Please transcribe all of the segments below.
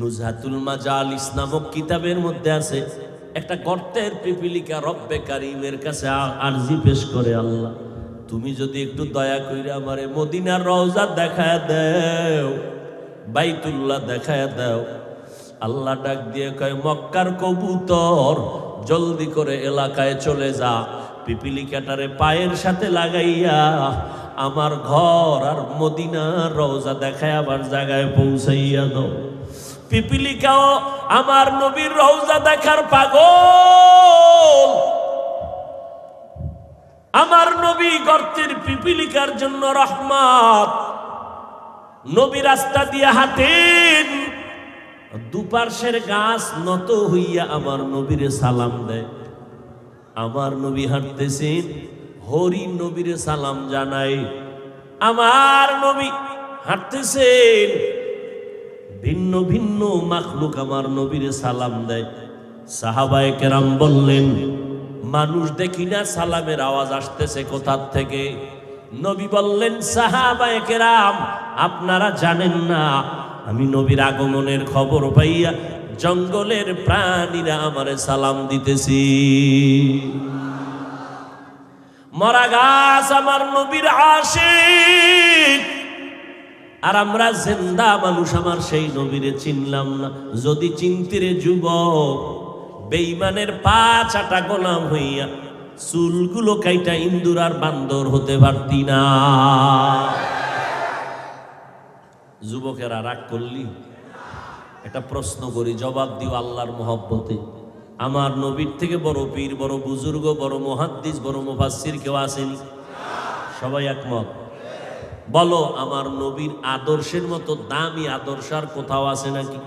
নুজহাতুল মাজালিস নামক কিতাবের মধ্যে আছে, একটা গর্তের পিপিলিকা রব্বে কারিমের কাছে আরজি পেশ করে, আল্লাহ তুমি যদি একটু দয়া কইরা আমারে মদিনার রওজা দেখায় দাও, বাইতুল্লাহ দেখায় দাও। আল্লাহ ডাক দিয়ে কয়, মক্কার কবুতর জলদি করে এলাকায় চলে যা, পিপিলিকাটারে পায়ের সাথে লাগাইয়া আমার ঘর আর মদিনার রওজা দেখায় আবার জায়গায় পৌঁছাইয়া দাও। পিপিলিকাও আমার নবীর রওজা দেখার পাগল। আমার নবী গর্তের পিপিলিকার জন্য রহমত। নবী রাস্তা দিয়ে হাঁটেন, দুপার্শ্বের গাছ নত হইয়া আমার নবীরে সালাম দেয়। আমার নবী হাঁটতেছেন, হরিণ নবীরে সালাম জানায়। আমার নবী হাঁটতেছেন, ভিন্ন ভিন্ন মাখলুক আমার নবীরে সালাম দেয়। সাহাবায়ে কেরাম বললেন, মানুষ দেখি না সালামের আওয়াজ আসতেছে কোথার থেকে? নবী বললেন, সাহাবায়ে কেরাম আপনারা জানেন না, আমি নবীর আগমনের খবর পাইয়া জঙ্গলের প্রাণীরা আমারে সালাম দিতেছি। মরা গাছ আমার নবীর আশিক, আর আমরা জিন্দা মানুষ আমার সেই নবীরে চিনলাম না। যদি চিনতিরে যুবক, বেঈমানের পা চাটা গোলাম হইয়া চুলগুলো কাইটা ইন্দুর আর বান্দর হতে পারতি না। যুবকেরা রাগ করলি? একটা প্রশ্ন করি, জবাব দিও আল্লাহর মহব্বতে। আমার নবীর থেকে বড় পীর, বড় বুজুর্গ, বড় মুহাদ্দিস, বড় মুফাসসির কেউ আসেনি? সবাই একমত? বলো, আমার নবীর আদর্শের মতো দামি আদর্শ আর কোথাও আছে নাকি?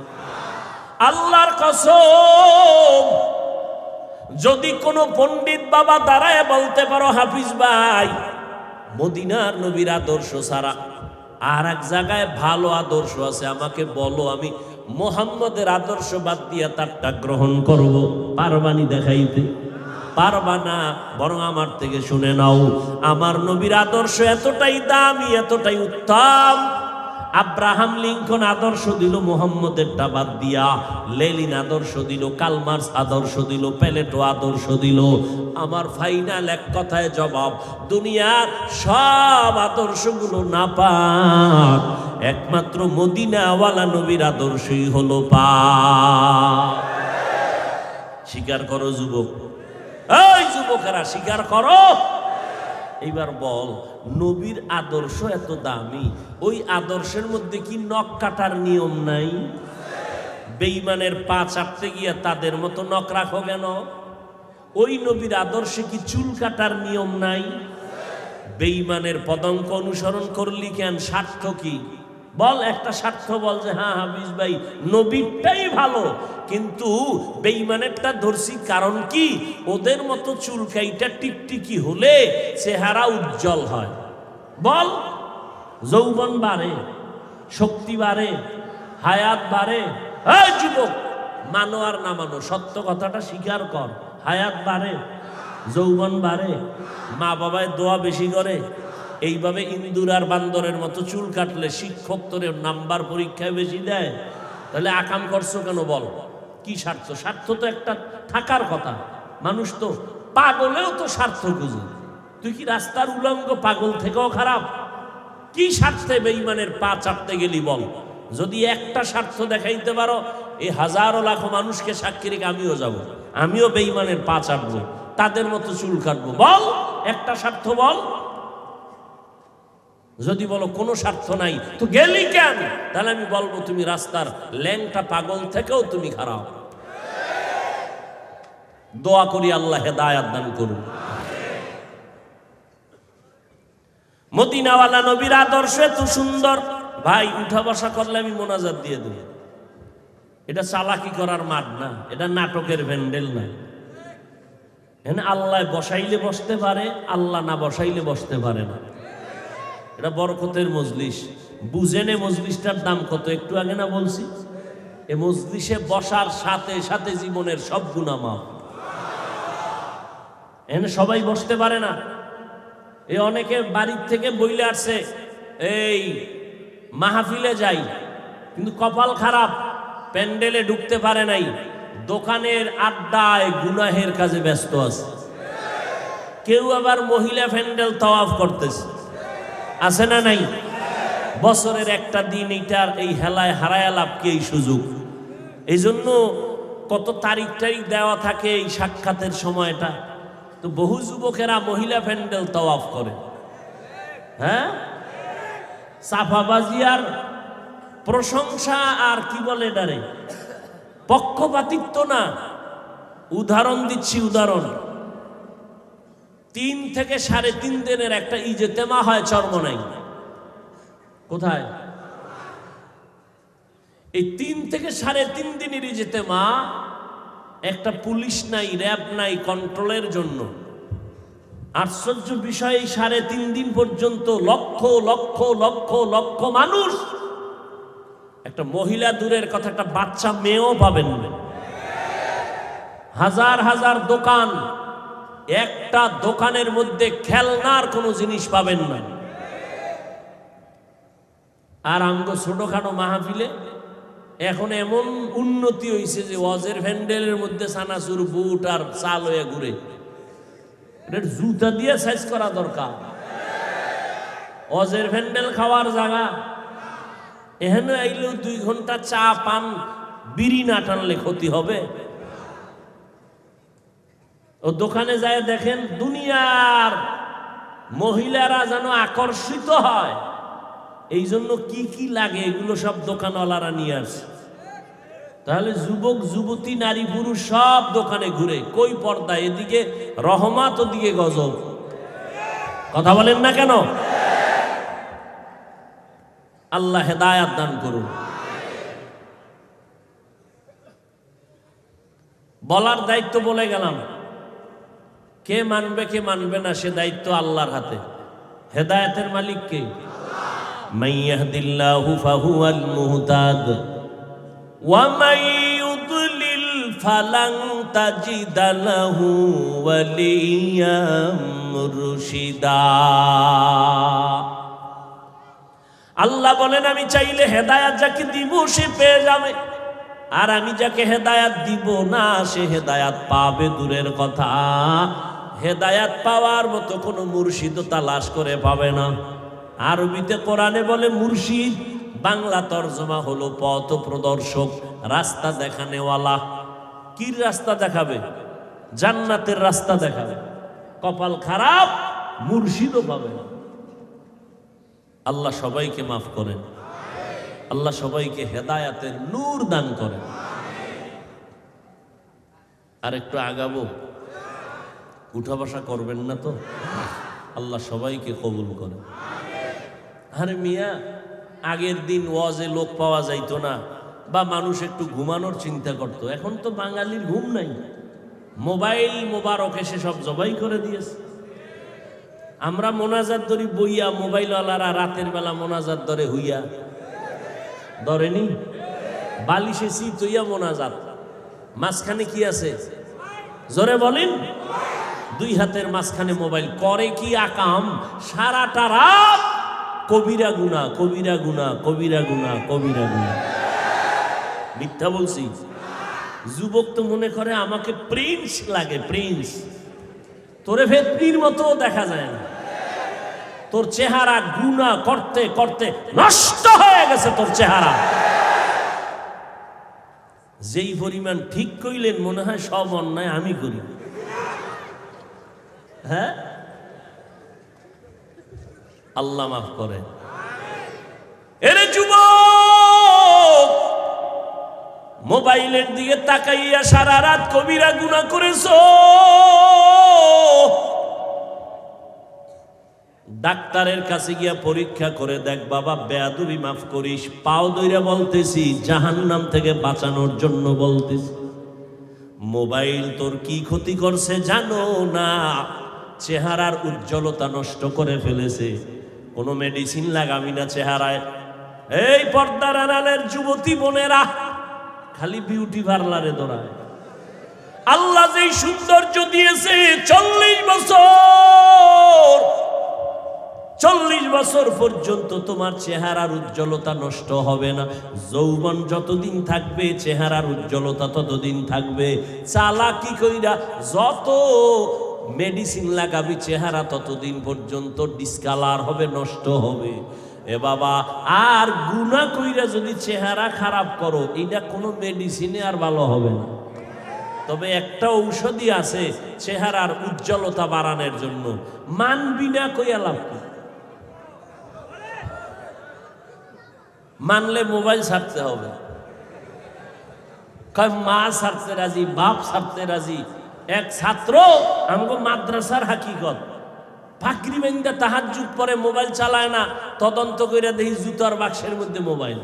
আল্লাহর কসম, যদি কোনো পণ্ডিত বাবা দাঁড়ায় বলতে পারো, হাফিজ ভাই মদিনার নবীর আদর্শ ছাড়া আর এক জায়গায় ভালো আদর্শ আছে, আমাকে বলো, আমি মুহাম্মদের আদর্শ বাদ দিয়া তারটা গ্রহণ করব। পারবানি দেখাইতে? পারবা না। বরং আমার থেকে শুনে নাও, আমার নবীর আদর্শ এতটাই দামি, এতটাই উত্তম, আব্রাহাম লিঙ্কন আদর্শ দিল মুহাম্মদেরটা বাদ দিয়া, লেনিন আদর্শ দিল, কালমার্স আদর্শ দিল, প্যালেটো আদর্শ দিল। আমার ফাইনাল এক কথায় জবাব, দুনিয়ার সব আদর্শগুলো নাপাক, একমাত্র মদিনাওয়ালা নবীর আদর্শই হলো পাক। স্বীকার করো যুবক, এই যুবকেরা স্বীকার করো। এইবার বল, নবীর আদর্শ এত দামি, ওই আদর্শের মধ্যে কি নখ কাটার নিয়ম নাই? বেঈমানের পা চাপতে গিয়া তাদের মতো নখ রাখো কেন? ওই নবীর আদর্শে কি চুল কাটার নিয়ম নাই? বেঈমানের পদঙ্ক অনুসরণ করলি কেন? স্বার্থ কি? বল একটা স্বার্থ বল, যে হ্যাঁ হাফিজ ভাই নবীরটাই ভালো, কিন্তু বেঈমানেরটা ধরছি কারণ কি? ওদের মতো চুলকাইটা টিকটিকি হলে চেহারা উজ্জ্বল হয়। বল, যৌবন বাড়ে, শক্তি বাড়ে, হায়াত বাড়ে। এই যুবক, মানো আর না মানো, সত্য কথাটা স্বীকার কর। হায়াত বাড়ে, যৌবন বাড়ে, মা বাবায় দোয়া বেশি করে। এইভাবে ইন্দুর আর বান্দরের মতো চুল কাটলে শিক্ষক তোর নাম্বার পরীক্ষায় বেশি দেয়। তাহলে আকাম করছো কেন? বল, কি স্বার্থ? স্বার্থ তো একটা থাকার কথা। মানুষ তো পাগলেও তো স্বার্থ খুঁজে। তুই কি রাস্তার উলঙ্গ পাগল থেকেও খারাপ? কি স্বার্থে বেঈমানের পা চাপতে গেলি বল? যদি একটা স্বার্থ দেখাইতে পারো, এই হাজারো লাখো মানুষকে সাক্ষী রেখে আমিও যাব, আমিও বেঈমানের পা চাপবো, তাদের মতো চুল কাটবো। বল একটা স্বার্থ বল। যদি বলো কোনো স্বার্থ নাই, তো গেলি কেন? তাহলে আমি বলবো, তুমি রাস্তার ল্যাংটা পাগল থেকেও তুমি খারাপ। দোয়া করি আল্লাহ হেদায়েত দান করুন। মদিনাওয়ালা নবীর আদর্শ এত সুন্দর, ভাই উঠা বসা করলে আমি মোনাজাত দিয়ে দেব। এটা চালাকি করার মাঠ না, এটা নাটকের ভ্যান্ডেল না। এখানে আল্লাহ বসাইলে বসতে পারে, আল্লাহ না বসাইলে বসতে পারে না। এটা বরকতের মজলিস। বুঝেনে মজলিসটার দাম কত? একটু আগে না বলছি, এ মজলিসে বসার সাথে সাথে জীবনের সব গুনাহ মাফ। এখানে সবাই বসতে পারে না। এই অনেকে বাড়ির থেকে বইলে আসছে, এই মাহফিলে যাই, কিন্তু কপাল খারাপ, প্যান্ডেলে ঢুকতে পারে নাই, দোকানের আড্ডায় গুনাহের কাজে ব্যস্ত আছে। কেউ আবার মহিলা প্যান্ডেল তাওয়াফ করতেছে, আছে না নাই? বছরের একটা দিন এইটার এই হেলায় হারায়া লাভ কি এই সুযোগ। এই জন্য কত তারিখ দেওয়া থাকে এই সাক্ষাতের সময়টা, তো বহু যুবকেরা মহিলা প্যান্ডেল তাওয়াফ করে। হ্যাঁ, সাফাবাজি আর প্রশংসা আর কি বলে এটারে, পক্ষপাতিত্ব না। উদাহরণ দিচ্ছি, উদাহরণ। 3 থেকে 3.5 দিনের একটা ইজতেমা হয় চরমনাই। কোথায়? এই 3 থেকে 3.5 দিনের ইজতেমা, একটা পুলিশ নাই, র্যাব নাই কন্ট্রোলের জন্য। আশ্চর্য বিষয়, এই 3.5 দিন পর্যন্ত লক্ষ লক্ষ লক্ষ লক্ষ মানুষ, একটা মহিলা দূরের কথা, একটা বাচ্চা মেয়েও পাবেন না। হাজার হাজার দোকান, একটা দোকানের মধ্যে খেলনার কোনো জিনিস পাবেন না। আর আমগো ছোটখাটো মাহফিলে এখন এমন উন্নতি হয়েছে যে ওয়াজের ভ্যান্ডেলের মধ্যে সানাসুর বুট আর চাল হয়ে ঘুরে, এটার জুতা দিয়ে সাইজ করা দরকার। ওয়াজের ভ্যান্ডেল খাওয়ার জায়গা, এখানে আইলেও 2 ঘন্টা চা পান বিড়ি না টানলে ক্ষতি হবে। ও দোকানে যায় দেখেন, দুনিয়ার মহিলারা যেন আকর্ষিত হয়, এই জন্য কি কি লাগে এগুলো সব দোকানওয়ালারা নিয়ে আসে। তাহলে যুবক যুবতী নারী পুরুষ সব দোকানে ঘুরে, কই পর্দা, এদিকে রহমত ওদিকে গজব। কথা বলেন না কেন? আল্লাহ হেদায়াত দান করুন। বলার দায়িত্ব বলে গেলাম, কে মানবে কে মানবে না সে দায়িত্ব আল্লাহর হাতে। হেদায়েতের মালিক কে? মান ইয়াহদিল্লাহু ফাহুয়াল মুহতাদ ওয়া মান ইউদ্লিল ফালান তাজিদা লাহু ওয়ালিয়াম মুরশিদা। আল্লাহ বলেন, আমি চাইলে হেদায়াত যাকে দিব সে পেয়ে যাবে, আর আমি যাকে হেদায়াত দিব না সে হেদায়াত পাবে দূরের কথা, হেদায়াত পাওয়ার মতো কোনো মুর্শিদ তালাশ করে পাবে না। আরবিতে কোরআনে বলে মুর্শিদ, বাংলা তর্জমা হলো পথ প্রদর্শক, রাস্তা দেখানেওয়ালা। কি রাস্তা দেখাবে? জান্নাতের রাস্তা দেখাবে। কপাল খারাপ, মুর্শিদও পাবে না। আল্লাহ সবাইকে মাফ করেন, আল্লাহ সবাইকে হেদায়াতের নূর দান করেন। আর একটু আগাবো, উঠা বসা করবেন না তো? আল্লাহ সবাইকে কবুল করেন। আরে মিয়া, আগের দিন ওয়াজে লোক পাওয়া যাইতো না, বা মানুষ একটু ঘুমানোর চিন্তা করত। এখন তো বাঙালির ঘুম নাই, মোবাইল মোবারক এসে সব জবাই করে দিয়েছে। আমরা মোনাজাত ধরি বইয়া, মোবাইলওয়ালারা রাতের বেলা মোনাজাত ধরে হইয়া, ধরেনি? বালিশে সিট হইয়া মোনাজাত, মাঝখানে কি আছে জোরে বলেন? 2 হাতের মাঝখানে মোবাইল, করে কি আকাম সারাটা রাত, কবিরা গুনাহ কবিরা গুনাহ কবিরা গুনাহ কবিরা গুনাহ। মিথ্যা বলছি? যুবক তো মনে করে আমাকে প্রিন্স লাগে, প্রিন্স। তোরে ভেতনির মতো দেখা যায় না, তোর চেহারা গুনাহ করতে করতে নষ্ট হয়ে গেছে তোর চেহারা। যেই পরিমাণ ঠিক কইলেন মনে হয় সব অন্যায় আমি করি। হ্যাঁ, আল্লাহ মাফ করে। এরে যুবক, মোবাইলের দিকে তাকাইয়া সারা রাত কবিরা গুনাহ করেছো। ডাক্তারের কাছে গিয়া পরীক্ষা করে দেখ বাবা, বেয়াদবি মাফ করিস। পাও দইরা বলতেছি, জাহান্নাম থেকে বাঁচানোর জন্য বলতেছি। মোবাইল তোর কি ক্ষতি করছে জানো না? চেহারার উজ্জ্বলতা নষ্ট করে ফেলেছে। কোনো মেডিসিন লাগাবি না চেহারায়। এই পর্দার আড়ালের যুবতী বোনেরা খালি বিউটি পার্লারে দৌড়ায়। আল্লাহ যেই সৌন্দর্য দিয়েছে, 40 বছর 40 বছর পর্যন্ত তোমার চেহারার উজ্জ্বলতা নষ্ট হবে না। যৌবন যতদিন থাকবে চেহারার উজ্জ্বলতা ততদিন থাকবে। চালাকি কইরা যত মেডিসিন লাগাবি চেহারা ততদিন পর্যন্ত ডিসকালার হবে, নষ্ট হবে। এ বাবা, আর গুনাহ কইরা যদি চেহারা খারাপ করো, এটা কোনো মেডিসিনে আর ভালো হবে না। তবে একটা ঔষধি আছে চেহারার উজ্জ্বলতা বাড়ানোর জন্য, মানবি না কইয়া লাভ কি? মানলে মোবাইল ছাড়তে হবে। মা ছাড়তে রাজি, বাপ ছাড়তে রাজি। এক ছাত্র আমগো মাদ্রাসার হাকিকত, ফাকরি বেন্দা তাহাজ্জুদ পরে মোবাইল চালায় না, তদন্ত কইরা দেখি জুতার বাক্সের মধ্যে মোবাইল।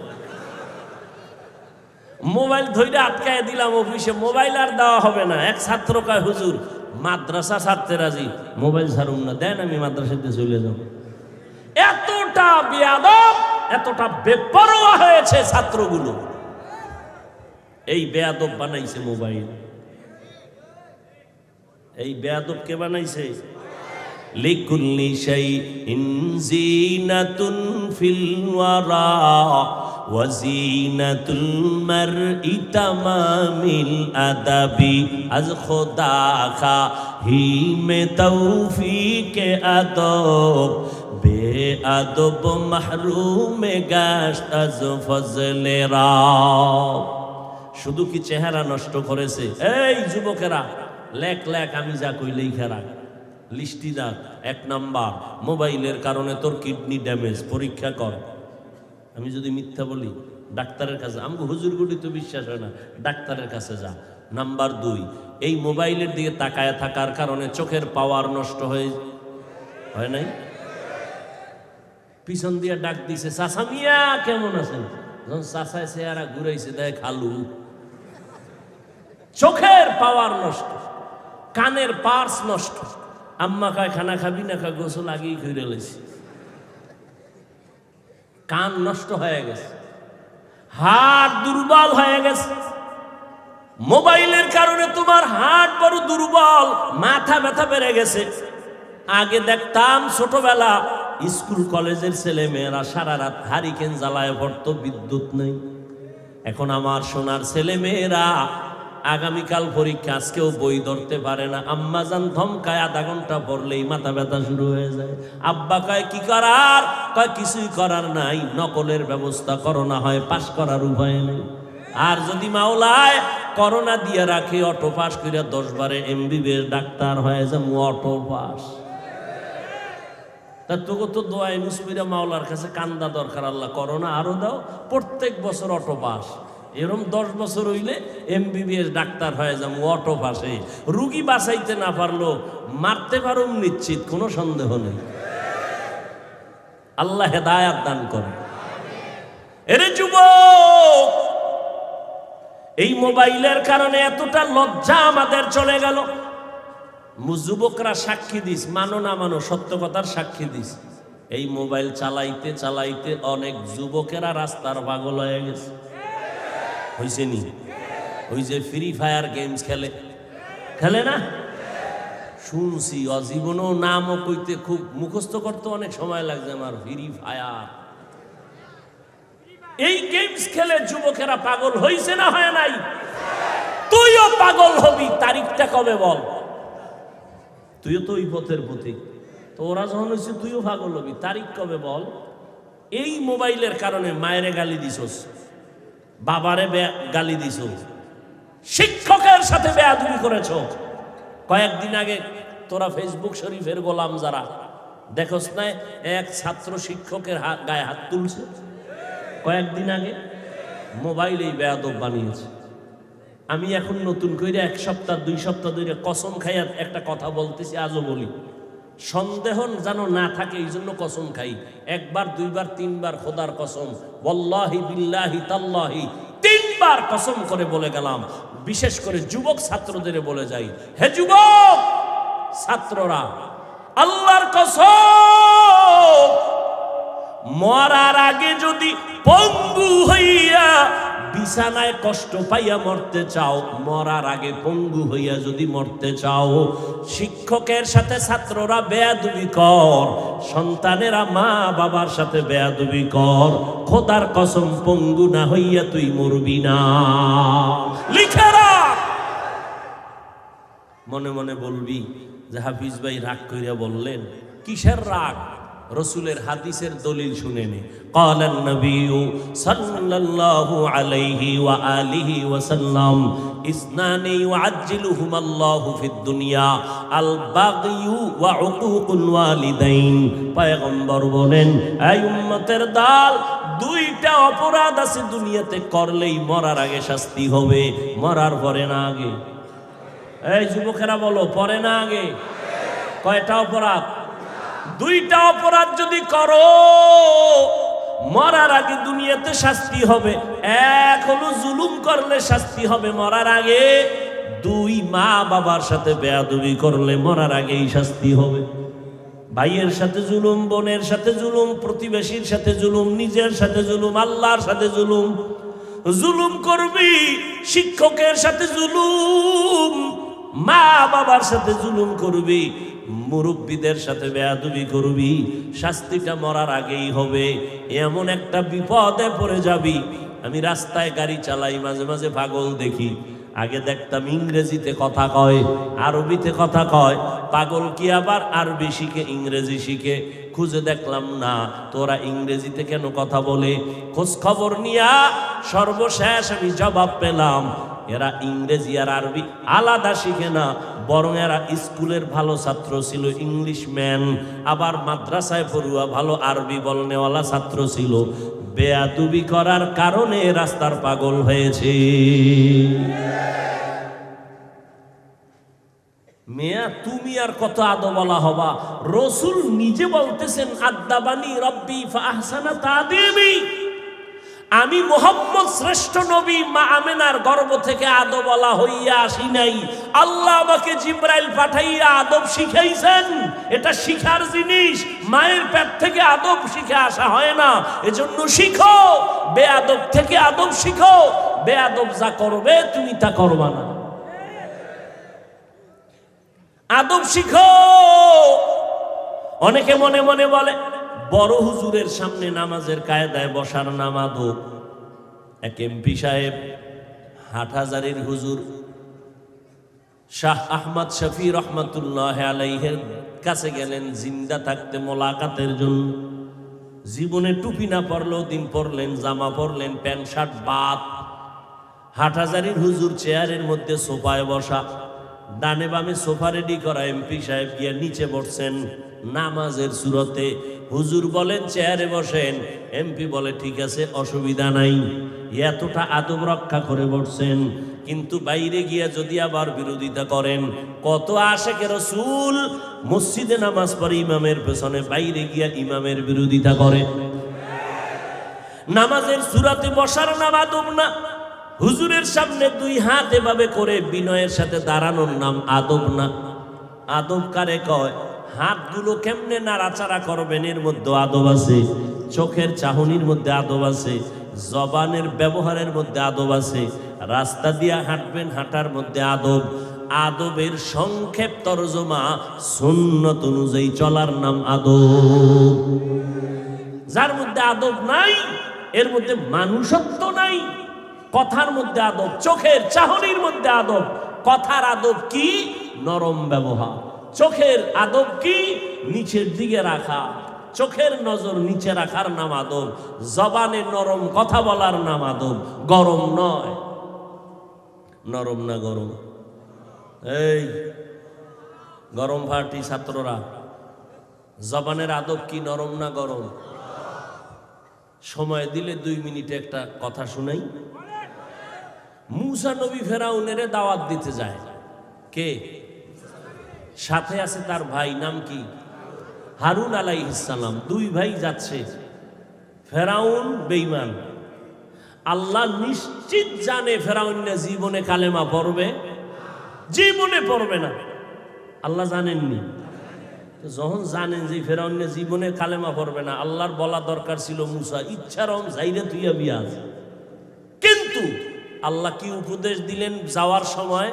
মোবাইল ধইরা আটকায় দিলাম অফিসে, মোবাইল আর দেওয়া হবে না। এক ছাত্র কয়, হুজুর মাদ্রাসা ছাড়তে রাজি, মোবাইল ছাড়ুন না, দেন আমি মাদ্রাসাতে চলে যাব। এতটা বেয়াদব, এতটা বেপরোয়া হয়েছে ছাত্রগুলো। এই বেয়াদব বানাইছে মোবাইল। এই বেয়াদব কে বানাইছে? লিকুল্লি শাইইন জিনাতুন ফিল ওয়ারা ওয়া জিনাতুল মারই তামামিল আদাবি আজ খোদা খাহি মে তৌফিকে আদব বেআদব মাহরুম গাশত আজ ফজলে রাব। শুধু কি চেহারা নষ্ট করেছে? এই যুবকেরা, লেখ লেখ, আমি যা কই লেখা রাখ, লিস্টি রাখ। 1 নাম্বার, মোবাইলের কারণে তোর কিডনি ড্যামেজ, পরীক্ষা কর। আমি যদি মিথ্যা বলি ডাক্তারের কাছে, আমাকে হুজুরগুলি তো বিশ্বাস হয় না, ডাক্তারের কাছে যা। নাম্বার 2, এই মোবাইলের দিকে তাকায় থাকার কারণে চোখের পাওয়ার নষ্ট হয় নাই? পিছন দিয়ে ডাক দিছে, চাচা মিয়া কেমন আছেন? যখন চাচায় চেহারা ঘুরাইছে দেয় খালু। চোখের পাওয়ার নষ্ট, কানের পার্স নষ্ট। আম্মা কয় খানা খাবি না? কয় গোসল আগেই করে লেছি। কান নষ্ট হয়ে গেছে, হাড় দুর্বল হয়ে গেছে। মোবাইলের কারণে তোমার হাড় বড় দুর্বল, মাথা ব্যথা বেড়ে গেছে। আগে দেখতাম ছোটবেলা স্কুল কলেজের ছেলে মেয়েরা সারা রাত হারিকেন জ্বালায় পড়তো, বিদ্যুৎ নেই। এখন আমার সোনার ছেলে মেয়েরা আগামীকাল পরীক্ষা, আজকেও বই ধরতে পারে না। আম্মা জান ধমকায়, আধা ঘন্টা পড়লেই মাথা ব্যথা শুরু হয়ে যায়। আব্বা কয় কি করার? কয় কিছুই করার নাই, নকলের ব্যবস্থা করো, না হয় পাস করার উপায় নেই। আর যদি মাওলায় করোনা দিয়ে রাখে, অটো পাস করে 10-12 MBBS ডাক্তার হয়ে যায়, অটো পাস। তা তোকে তো দোয়া মুসমিরা মাওলার কাছে কান্দা দরকার, আল্লাহ করোনা আরো দাও, প্রত্যেক বছর অটো পাস। এরম 10 বছর হইলে MBBS ডাক্তার হয়ে যাবো, অটো পাশে। রুগী বাঁচাইতে না পারলো মারতে পারুম নিশ্চিত, কোনো সন্দেহ নেই। আল্লাহ হেদায়াত দান করে। এরে যুবক, এই মোবাইলের কারণে এতটা লজ্জা আমাদের চলে গেল। যুবকরা সাক্ষী দিস, মানো না মানো, সত্য কথার সাক্ষী দিস। এই মোবাইল চালাইতে চালাইতে অনেক যুবকেরা রাস্তার পাগল হয়ে গেছে। হইছে নি? ওই যে ফ্রি ফায়ার গেমস খেলে না, শুনছি। অজীবনও নামও কইতে খুব মুখস্থ করতে অনেক সময় লাগছে আমার। ফ্রি ফায়ার, এই গেমস খেলে যুবকেরা পাগল হইছে না হয় নাই? তুইও পাগল হবি, তারিখটা কবে বল? তুইও তো ওই পথের পথিক, তো ওরা যখন হয়েছে তুইও পাগল হবি, তারিখ কবে বল? এই মোবাইলের কারণে মায়েরে গালি দিছস, বাবারে গালি দিছ, শিক্ষকের সাথে বেয়াদবি করেছ। কয়েকদিন আগে তোরা ফেসবুক শরীফের গোলাম যারা দেখোস না, এক ছাত্র শিক্ষকের গায়ে হাত তুলছে কয়েকদিন আগে। মোবাইলেই বেয়াদব বানিয়েছে। আমি এখন নতুন করে 1 সপ্তাহ 2 সপ্তাহ ধরে কসম খাইয়া একটা কথা বলতেছি, আজও বলি, সন্দেহ যেন না থাকে এই জন্য কসম খাই। 1 বার 2 বার 3 বার খোদার কসম, ওয়াল্লাহি বিল্লাহি তাল্লাহি 3 বার কসম করে বলে গেলাম। বিশেষ করে যুবক ছাত্রদের বলে যাই, হে যুবক ছাত্ররা, আল্লাহর কসম, মরার আগে যদি পঙ্গু হইয়া বিছানায় কষ্ট পাইয়া মরতে চাও, মরার আগে পঙ্গু হইয়া যদি মরতে চাও, শিক্ষকের সাথে ছাত্ররা বেয়াদবি কর, সন্তানেরা মা বাবার সাথে বেয়াদবি কর, খোদার কসম পঙ্গু না হইয়া তুই মরবি না। লিখে রাখ। মনে মনে বলবি যে হাফিজ ভাই রাগ কইরা বললেন, কিসের রাগ? রসুলের হাদিসের দলিল শুনে নে। ক্বালান নবিয়্যু সাল্লাল্লাহু আলাইহি ওয়া আলিহি ওয়া সাল্লাম, ইসনানি ইউআজ্জিলুহুমাল্লাহু ফিদ দুনিয়া, আল বাগয়ু ওয়া উকুকুল ওয়ালিদাইন। পয়গম্বর বলেন, এই উম্মতের দল, দুইটা অপরাধ আছে দুনিয়াতে, করলেই মরার আগে শাস্তি হবে, মরার পরে না আগে। এই যুবকেরা বলো, পরে না আগে? কয়টা অপরাধ? দুইটা অপরাধ যদি করো মরার আগে দুনিয়াতে শাস্তি হবে। এক হলো জুলুম করলে শাস্তি হবে মরার আগে, দুই মা বাবার সাথে বেয়াদবি করলে মরার আগেই শাস্তি হবে। ভাইয়ের সাথে জুলুম, বোনের সাথে জুলুম, প্রতিবেশীর সাথে জুলুম, নিজের সাথে জুলুম, আল্লাহর সাথে জুলুম। জুলুম করবি, শিক্ষকের সাথে জুলুম, মা বাবার সাথে জুলুম করবি, মুরব্বীদের সাথে বেয়াদবি করবি, শাস্তিটা মরার আগেই হবে। এমন একটা বিপদে পড়ে যাবি। আমি রাস্তায় গাড়ি চালাই, মাঝে মাঝে পাগল দেখি। আগে দেখতাম ইংরেজিতে কথা কয়, আরবিতে কথা কয়, পাগল কি আবার আরবি শিখে ইংরেজি শিখে। খুঁজে দেখলাম না, তোরা ইংরেজিতে কেন কথা বলে। খোঁজ খবর নিয়া সর্বশেষ আমি জবাব পেলাম, এরা ইংরেজি আর আরবি আলাদা শিখে না, বরং এরা স্কুলের ভালো ছাত্র ছিল, ইংলিশ ম্যান, আবার মাদ্রাসায় পড়ুয়া ভালো আরবি বলনেওয়ালা ছাত্র ছিল। বেয়াদবি করার কারণে রাস্তার পাগল হয়েছে। মেয়া তুমি আর কত আদবলা হবা? রসুল নিজে বলতেছেন, আদাবানি রব্বি ফাহসানা তাদিবি, আমি মুহাম্মদ শ্রেষ্ঠ নবী মা আমেনার গর্ভ থেকে আদবলা হইয়া আসি নাই। আল্লাহ আমাকে জিবরাইল পাঠাইয়া আদব শিখাইছেন। এটা শিখার জিনিস, মায়ের পেট থেকে আদব শিখে আসা হয় না। এজন্য শিখো, বেয়াদব থেকে আদব শিখো। বেয়াদব যা করবে তুমি তা করবা না। আদব শিখো। অনেকে মনে মনে বলে, বড় হুজুরের সামনে নামাজের কায়দায় বসার নাম আদব। এক এমপি সাহেব হাটহাজারীর হুজুর শাহ আহমদ শফি রহমতুল্লাহ আলাইহের কাছে গেলেন জিন্দা থাকতে মোলাকাতের জন্য। জীবনে টুপি না পরলেও দিন পরলেন, জামা পরলেন, প্যান্ট শার্ট বাদ। হাটহাজারীর হুজুর চেয়ারের মধ্যে সোফায় বসা, ডানে বামে সোফা রেডি করা। এমপি সাহেব গিয়ে নিচে বসছেন নামাজের সুরতে। হুজুর বলেন চেয়ারে বসেন, এমপি বলে ঠিক আছে, অসুবিধা নাই। এতটা আদব রক্ষা করে বসছেন, কিন্তু বাইরে গিয়া যদি আবার বিরোধিতা করেন। কত আশেকে রাসূল মসজিদে নামাজ পড়ে ইমামের পেছনে, বাইরে গিয়া ইমামের বিরোধিতা করে। নামাজের সুরাতে বসার নাম আদব না। হুজুরের সামনে দুই হাত এভাবে করে বিনয়ের সাথে দাঁড়ানোর নাম আদব না। আদব কারে কয়? হাতগুলো কেমনে নাড়াচাড়া করবেন এর মধ্যে আদব আছে, চোখের চাহনির মধ্যে আদব আছে, জবানের ব্যবহারের মধ্যে আদব আছে, রাস্তা দিয়া হাঁটবেন হাঁটার মধ্যে আদব। আদবের সংক্ষেপ তরজমা সুন্নত অনুযায়ী চলার নাম আদব। যার মধ্যে আদব নাই এর মধ্যে মানুষত্ব নাই। কথার মধ্যে আদব, চোখের চাহনির মধ্যে আদব। কথার আদব কি? নরম ব্যবহার। চোখের আদব কি? নিচের দিকে রাখা। চোখের নজর নিচে রাখার নাম আদব। জবানে নরম কথা বলার নাম আদব, গরম নয়। নরম না গরম? এই গরম পার্টি ছাত্ররা, জবানের আদব কি নরম না গরম? সময় দিলে 2 মিনিটে একটা কথা শুনাই। মুসা নবী ফেরাউনের দাওয়াত দিতে যায়। কে সাথে আছে? তার ভাই। নাম কি? হারুন আলাইহিস সালাম। 2 ভাই যাচ্ছে। ফেরাউন বেঈমান। আল্লাহ নিশ্চিত জানে ফেরাউন জীবনে কালেমা পড়বে, জীবনে পড়বে না। আল্লাহ জানেননি? যখন জানেন যে ফেরাউন জীবনে কালেমা পড়বে না, আল্লাহর বলা দরকার ছিল মুসা ইচ্ছারম যাইরে তুইয়া বিয়াজ। কিন্তু আল্লাহ কি উপদেশ দিলেন যাওয়ার সময়?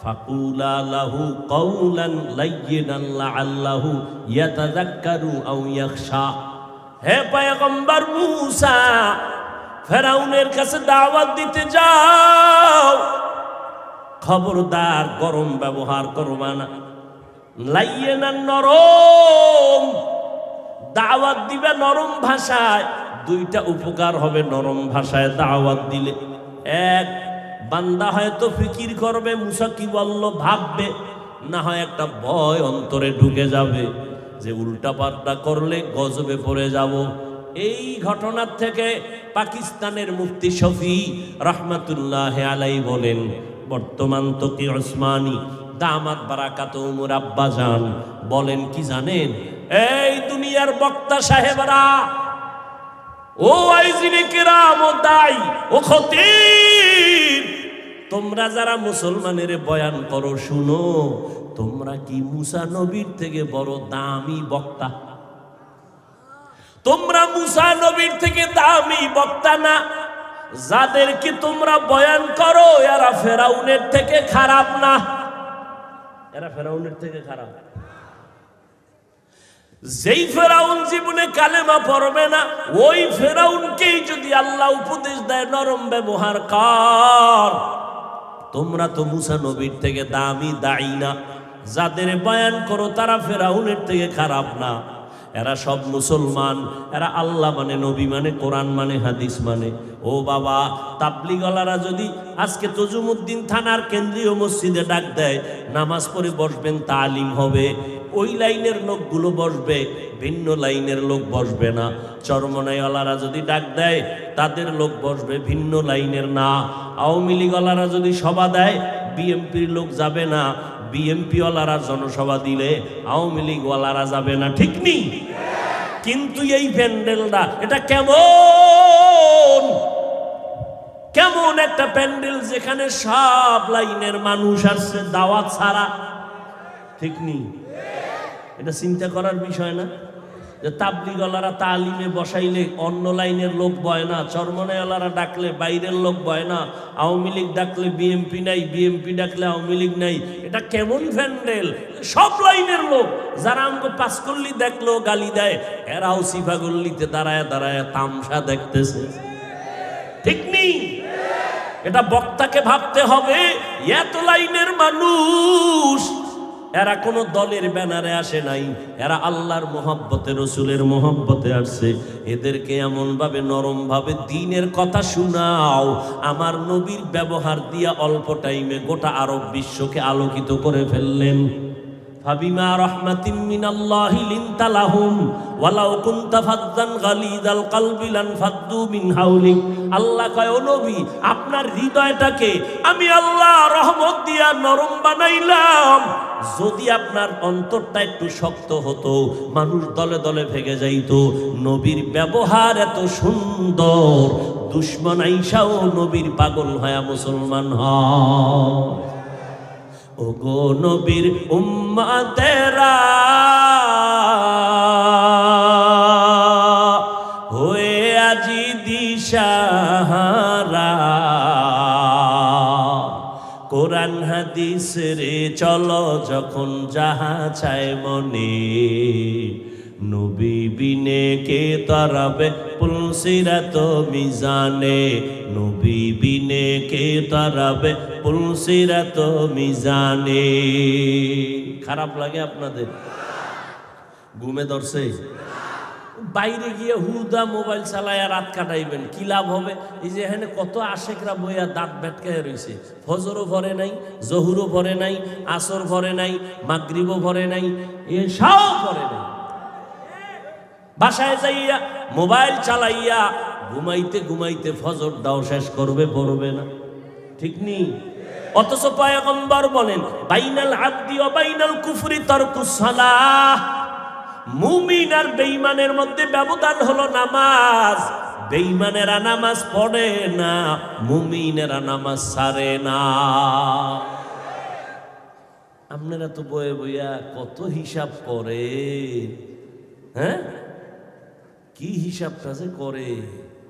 ফাকুলা লাহু কাওলান লাইয়িনান লাআল্লাহু ইয়াতাযাক্কারু আও ইয়াখশা। হে পয়গম্বর মূসা, ফেরাউনের কাছে দাওয়াত দিতে যাও, খবরদার গরম ব্যবহার করবা না। লাইয়িনান নরম, দাওয়াত দিবে নরম ভাষায়। দুইটা উপকার হবে নরম ভাষায় দাওয়াত দিলে। এক, বান্দা হয়তো ফিকির করবে মুসা কি বলল, ভাববে, না হয় একটা ভয় অন্তরে ঢুকে যাবে যে উল্টা পাল্টা করলে গজবে পড়ে যাব। এই ঘটনার থেকে পাকিস্তানের মুফতি শফি রহমাতুল্লাহ আলাই বলেন, বর্তমান তকি ওসমানী দামাত বারাকাতুহুর আব্বাজান বলেন কি জানেন? এই দুনিয়ার বক্তা সাহেবরা, ও আইজিনে কেরাম, ও দাই, ও খতিব, তোমরা যারা মুসলমানের বয়ান করো শুনো, তোমরা কি মুসা নবীর থেকে বড় দামি বক্তা? তোমরা মুসা নবীর থেকে দামি বক্তা না। যাদেরকে তোমরা বয়ান করো এরা ফেরাউনের থেকে খারাপ না। এরা ফেরাউনের থেকে খারাপ। যেই ফেরাউন জীবনে কালেমা পড়বে না, ওই ফেরাউনকেই যদি আল্লাহ উপদেশ দেয় নরম ব্যবহার কর, তোমরা তো মুসা নবীর থেকে দামি দায়ী না। যাদের বয়ান করো তারা ফেরাউনের থেকে খারাপ না। এরা সব মুসলমান, এরা আল্লাহ মানে, নবী মানে, কোরআন মানে, হাদিস মানে। ও বাবা, তাবলিগওয়ালারা যদি আজকে তজুমুদ্দিন থানার কেন্দ্রীয় মসজিদে ডাক দেয় নামাজ পড়ে বসবেন, তালিম হবে, ওই লাইনের লোকগুলো বসবে, ভিন্ন লাইনের লোক বসবে না। চরমনাইওয়ালারা যদি ডাক দেয় তাদের লোক বসবে, ভিন্ন লাইনের না। আওয়ামী লীগওয়ালারা যদি সভা দেয় বিএমপির লোক যাবে না, বিএমপি ওয়ালারা জনসভা দিলে আওয়ামী লীগওয়ালারা যাবে না, ঠিক নেই? কিন্তু এই প্যান্ডেলটা এটা কেমন কেমন একটা প্যান্ডেল, যেখানে সব লাইনের মানুষ আসছে দাওয়াত ছাড়া, ঠিক নেই? এটা চিন্তা করার বিষয় না যে তাবলিগওয়ালারা তালিমে বসাইলে অন্য লাইনের লোক বয় না, চরমনাইওয়ালারা ডাকলে বাইরের লোক বয় না, আওয়ামী লীগ ডাকলে বিএমপি নাই, বিএমপি ডাকলে আওয়ামী লীগ নাই। এটা কেমন প্যান্ডেল? সব লাইনের লোক, যারা আমাকে পাঁচকল্লি দেখলো গালি দেয়, এরাও সিফাগল্লিতে দাঁড়ায় দাঁড়ায় তামসা দেখতেছে, ঠিক নেই? এটা বক্তাকে ভাবতে হবে, এত লাইনের মানুষ, এরা কোনো দলের ব্যানারে আসে নাই, এরা আল্লাহর মোহাব্বতে, রসুলের মোহাব্বতে আসছে। এদেরকে এমন ভাবে নরম ভাবে দ্বীনের কথা শোনাও, আমার নবীর ব্যবহার দিয়া অল্প টাইমে গোটা আরব বিশ্বকে আলোকিত করে ফেললেন। ফাবিমা রাহমাতিন মিনাল্লাহি লিনতা লাহুম ওয়ালাউ কুনতা ফাদ্দান গালিদাল কলবি লানফাদ্দু মিন হাওলিক। আল্লাহ কয়, ও নবী, আপনার হৃদয়টাকে আমি আল্লাহ রহমত দিয়া নরম বানাইলাম। যদি আপনার অন্তরটা একটু শক্ত হতো, মানুষ দলে দলে ভেঙে যাইতো। নবীর ব্যবহার এত সুন্দর, দুশমন আইসাও নবীর পাগল হয়া মুসলমান হয়। ওগো নবীর উম্মতেরা, হয়ে আজি দিশাহারা, কোরআন হাদিস রে চলো যখন যাহা চায় মনে, নবী বিনে কে তারাবে পুলসিরাত মিজানে, নবী বিনে কে তারাবে পুলসিরাত মিজানে। খারাপ লাগে আপনাদের? ঘুমে ধরছে? বাইরে গিয়ে হুদা মোবাইল চালায় রাত কাটাইবেন, কি লাভ হবে? এই যে এখানে কত আশেকরা বইয়া দাঁত বেটকায় রয়েছে, ফজরও ভরে নাই, জহুরও ভরে নাই, আসর ভরে নাই, মাগরিবও ভরে নাই, এসব ভরে নাই। বাসায় যাইয়া মোবাইল চালাইয়া ঘুমাইতে ঘুমাইতে ফজর দাও শেষ করবে, পড়বে না, ঠিক নেই? অথচ পয়গম্বর বলেন, বাইনাল আবদি ওয়া বাইনাল কুফরি তারকুস সালাহ। মুমিন আর বেঈমানের মধ্যে ব্যবধান হলো নামাজ। বেঈমানেরা নামাজ পড়ে না, মুমিনেরা নামাজ ছাড়ে না। আপনারা তো বয়ে বইয়া কত হিসাব করে, হ্যাঁ? কি হিসাবটা যে করে,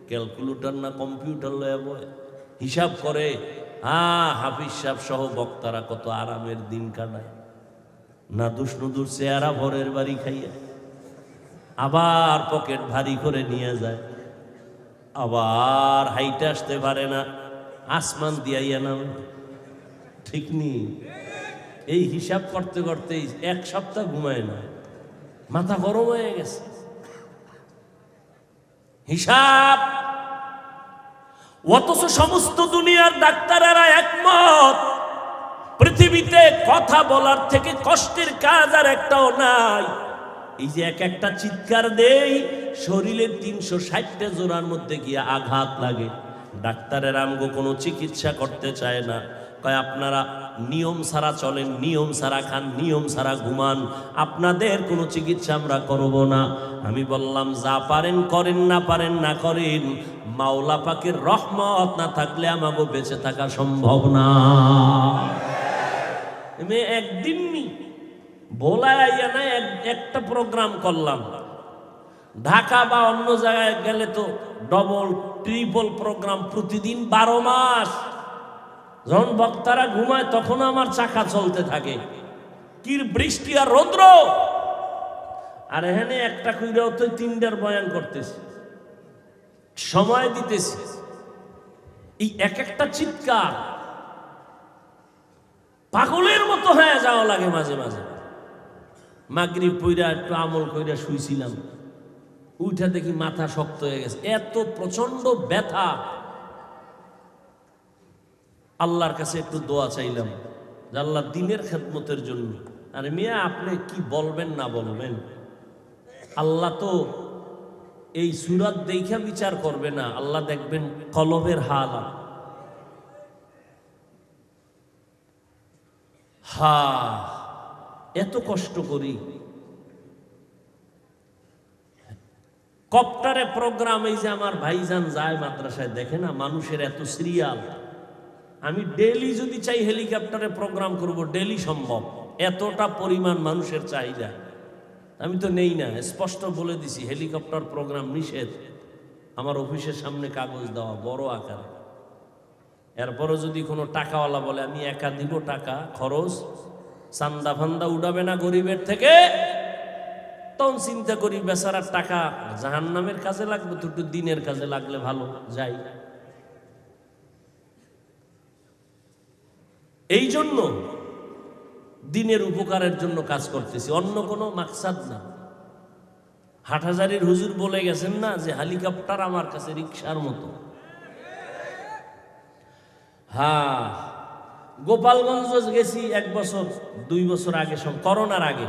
ক্যালকুলেটর না কম্পিউটার লয়া বয়? হিসাব করে হাফিজ সাহেব সহ বক্তারা কত আরামের দিন কাটায়, নাদুস নুদুর চেহারা ভরের বাড়ি খাইয়া, আবার পকেট ভারী করে নিয়ে যায়, আবার হাইটে আসতে পারে না, আসমান দিয়াইয়া না, ঠিক নেই। এই হিসাব করতে করতে এক সপ্তাহ ঘুমায় না, মাথা গরম হয়ে গেছে। হিসাব, অথচ সমস্ত দুনিয়ার ডাক্তারেরা একমত, পৃথিবীতে কথা বলার থেকে কষ্টের কাজ আর একটাও নাই। এই যে এক একটা চিৎকার দেই, শরীরের 360টা জোড়ার মধ্যে গিয়ে আঘাত লাগে। ডাক্তারের আমগো কোনো চিকিৎসা করতে চায় না, কয় আপনারা নিয়ম ছাড়া চলেন, নিয়ম ছাড়া খান, নিয়ম ছাড়া ঘুমান, আপনাদের কোনো চিকিৎসা আমরা করব না। আমি বললাম যা পারেন করেন, না পারেন না করেন, মাওলা পাকের রহমত না থাকলে আমাগো বেঁচে থাকা সম্ভব না। আমি একদিন ভোলাইয়া না একটা প্রোগ্রাম করলাম, ঢাকা বা অন্য জায়গায় গেলে তো ডবল ট্রিপল প্রোগ্রাম প্রতিদিন 12 মাস। যখন বক্তারা ঘুমায় তখন আমার চাকা চলতে থাকে, কি বৃষ্টি আর রৌদ্র, আর এখানে একটা কইরাও তো 3টার বয়ান করতেছি, সময় দিতেছি। এই এক একটা চিৎকার পাগলের মতো হয়ে যাওয়া লাগে মাঝে মাঝে। মাগরিব পইরা একটু আমল কইরা শুইছিলাম, উঠা দেখি মাথা শক্ত হয়ে গেছে, এত প্রচন্ড ব্যথা। আল্লাহর কাছে একটু দোয়া চাইলাম যে আল্লাহ দিনের খেদমতের জন্য। আর মিয়া আপনি কি বলবেন না বলবেন, আল্লাহ তো এই সুরাত দেখা বিচার করবে না, আল্লাহ দেখবেন কলবের হাল। এত কষ্ট করি, কপ্টারে প্রোগ্রাম, এই যে আমার ভাইজান যায় মাদ্রাসায়, দেখে না মানুষের এত সিরিয়াল। আমি ডেলি যদি চাই হেলিকপ্টারে প্রোগ্রাম করব, ডেলি সম্ভব, এতটা পরিমাণ মানুষের চাহিদা। আমি তো নেই না, স্পষ্ট বলে দিছি হেলিকপ্টার প্রোগ্রাম নিষেধ। আমার অফিসের সামনে কাগজ দেওয়া বড় আকারে। এরপরও যদি কোনো টাকাওয়ালা বলে আমি একা দিব টাকা খরচ, চান্দা ফান্দা উঠাবে না গরিবের থেকে, তখন চিন্তা করি বেচারার টাকা জাহান্নামের কাজে লাগবে তো, একটু দিনের কাজে লাগলে ভালো, যাই। এই জন্য দিনের উপকারের জন্য কাজ করতেছি, অন্য কোনো মাকসাদ না। হাটহাজারীর হুজুর বলে গেছেন না যে হেলিকপ্টার আমার কাছে রিকশার মতো। গোপালগঞ্জ গেছি 1 বছর 2 বছর আগে, সব করোনার আগে।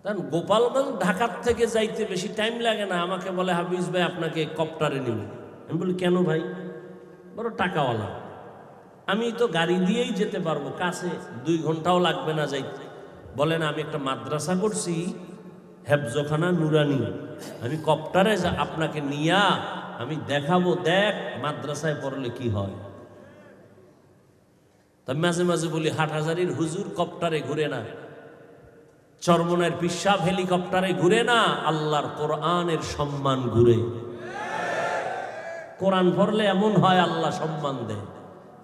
কারণ গোপালগঞ্জ ঢাকার থেকে যাইতে বেশি টাইম লাগে না। আমাকে বলে হাফিজ ভাই আপনাকে কপ্টারে নিব। আমি বলি কেন ভাই? বড় টাকাওয়ালা। আমি তো গাড়ি দিয়েই যেতে পারবো, কাছে 2 ঘন্টাও লাগবে না যাইতে। বলেন আমি একটা মাদ্রাসা করছি, হেফজখানা নুরানি, আমি কপ্টারে আপনাকে নিয়া আমি দেখাবো, দেখ মাদ্রাসায় পড়লে কি হয়। তাই মাঝে মাঝে বলি হাটহাজারীর হুজুর কপ্টারে ঘুরে না, চরমনের পিসাব হেলিকপ্টারে ঘুরে না, আল্লাহর কোরআনের সম্মান ঘুরে। কোরআন পড়লে এমন হয় আল্লাহ সম্মান দেয়,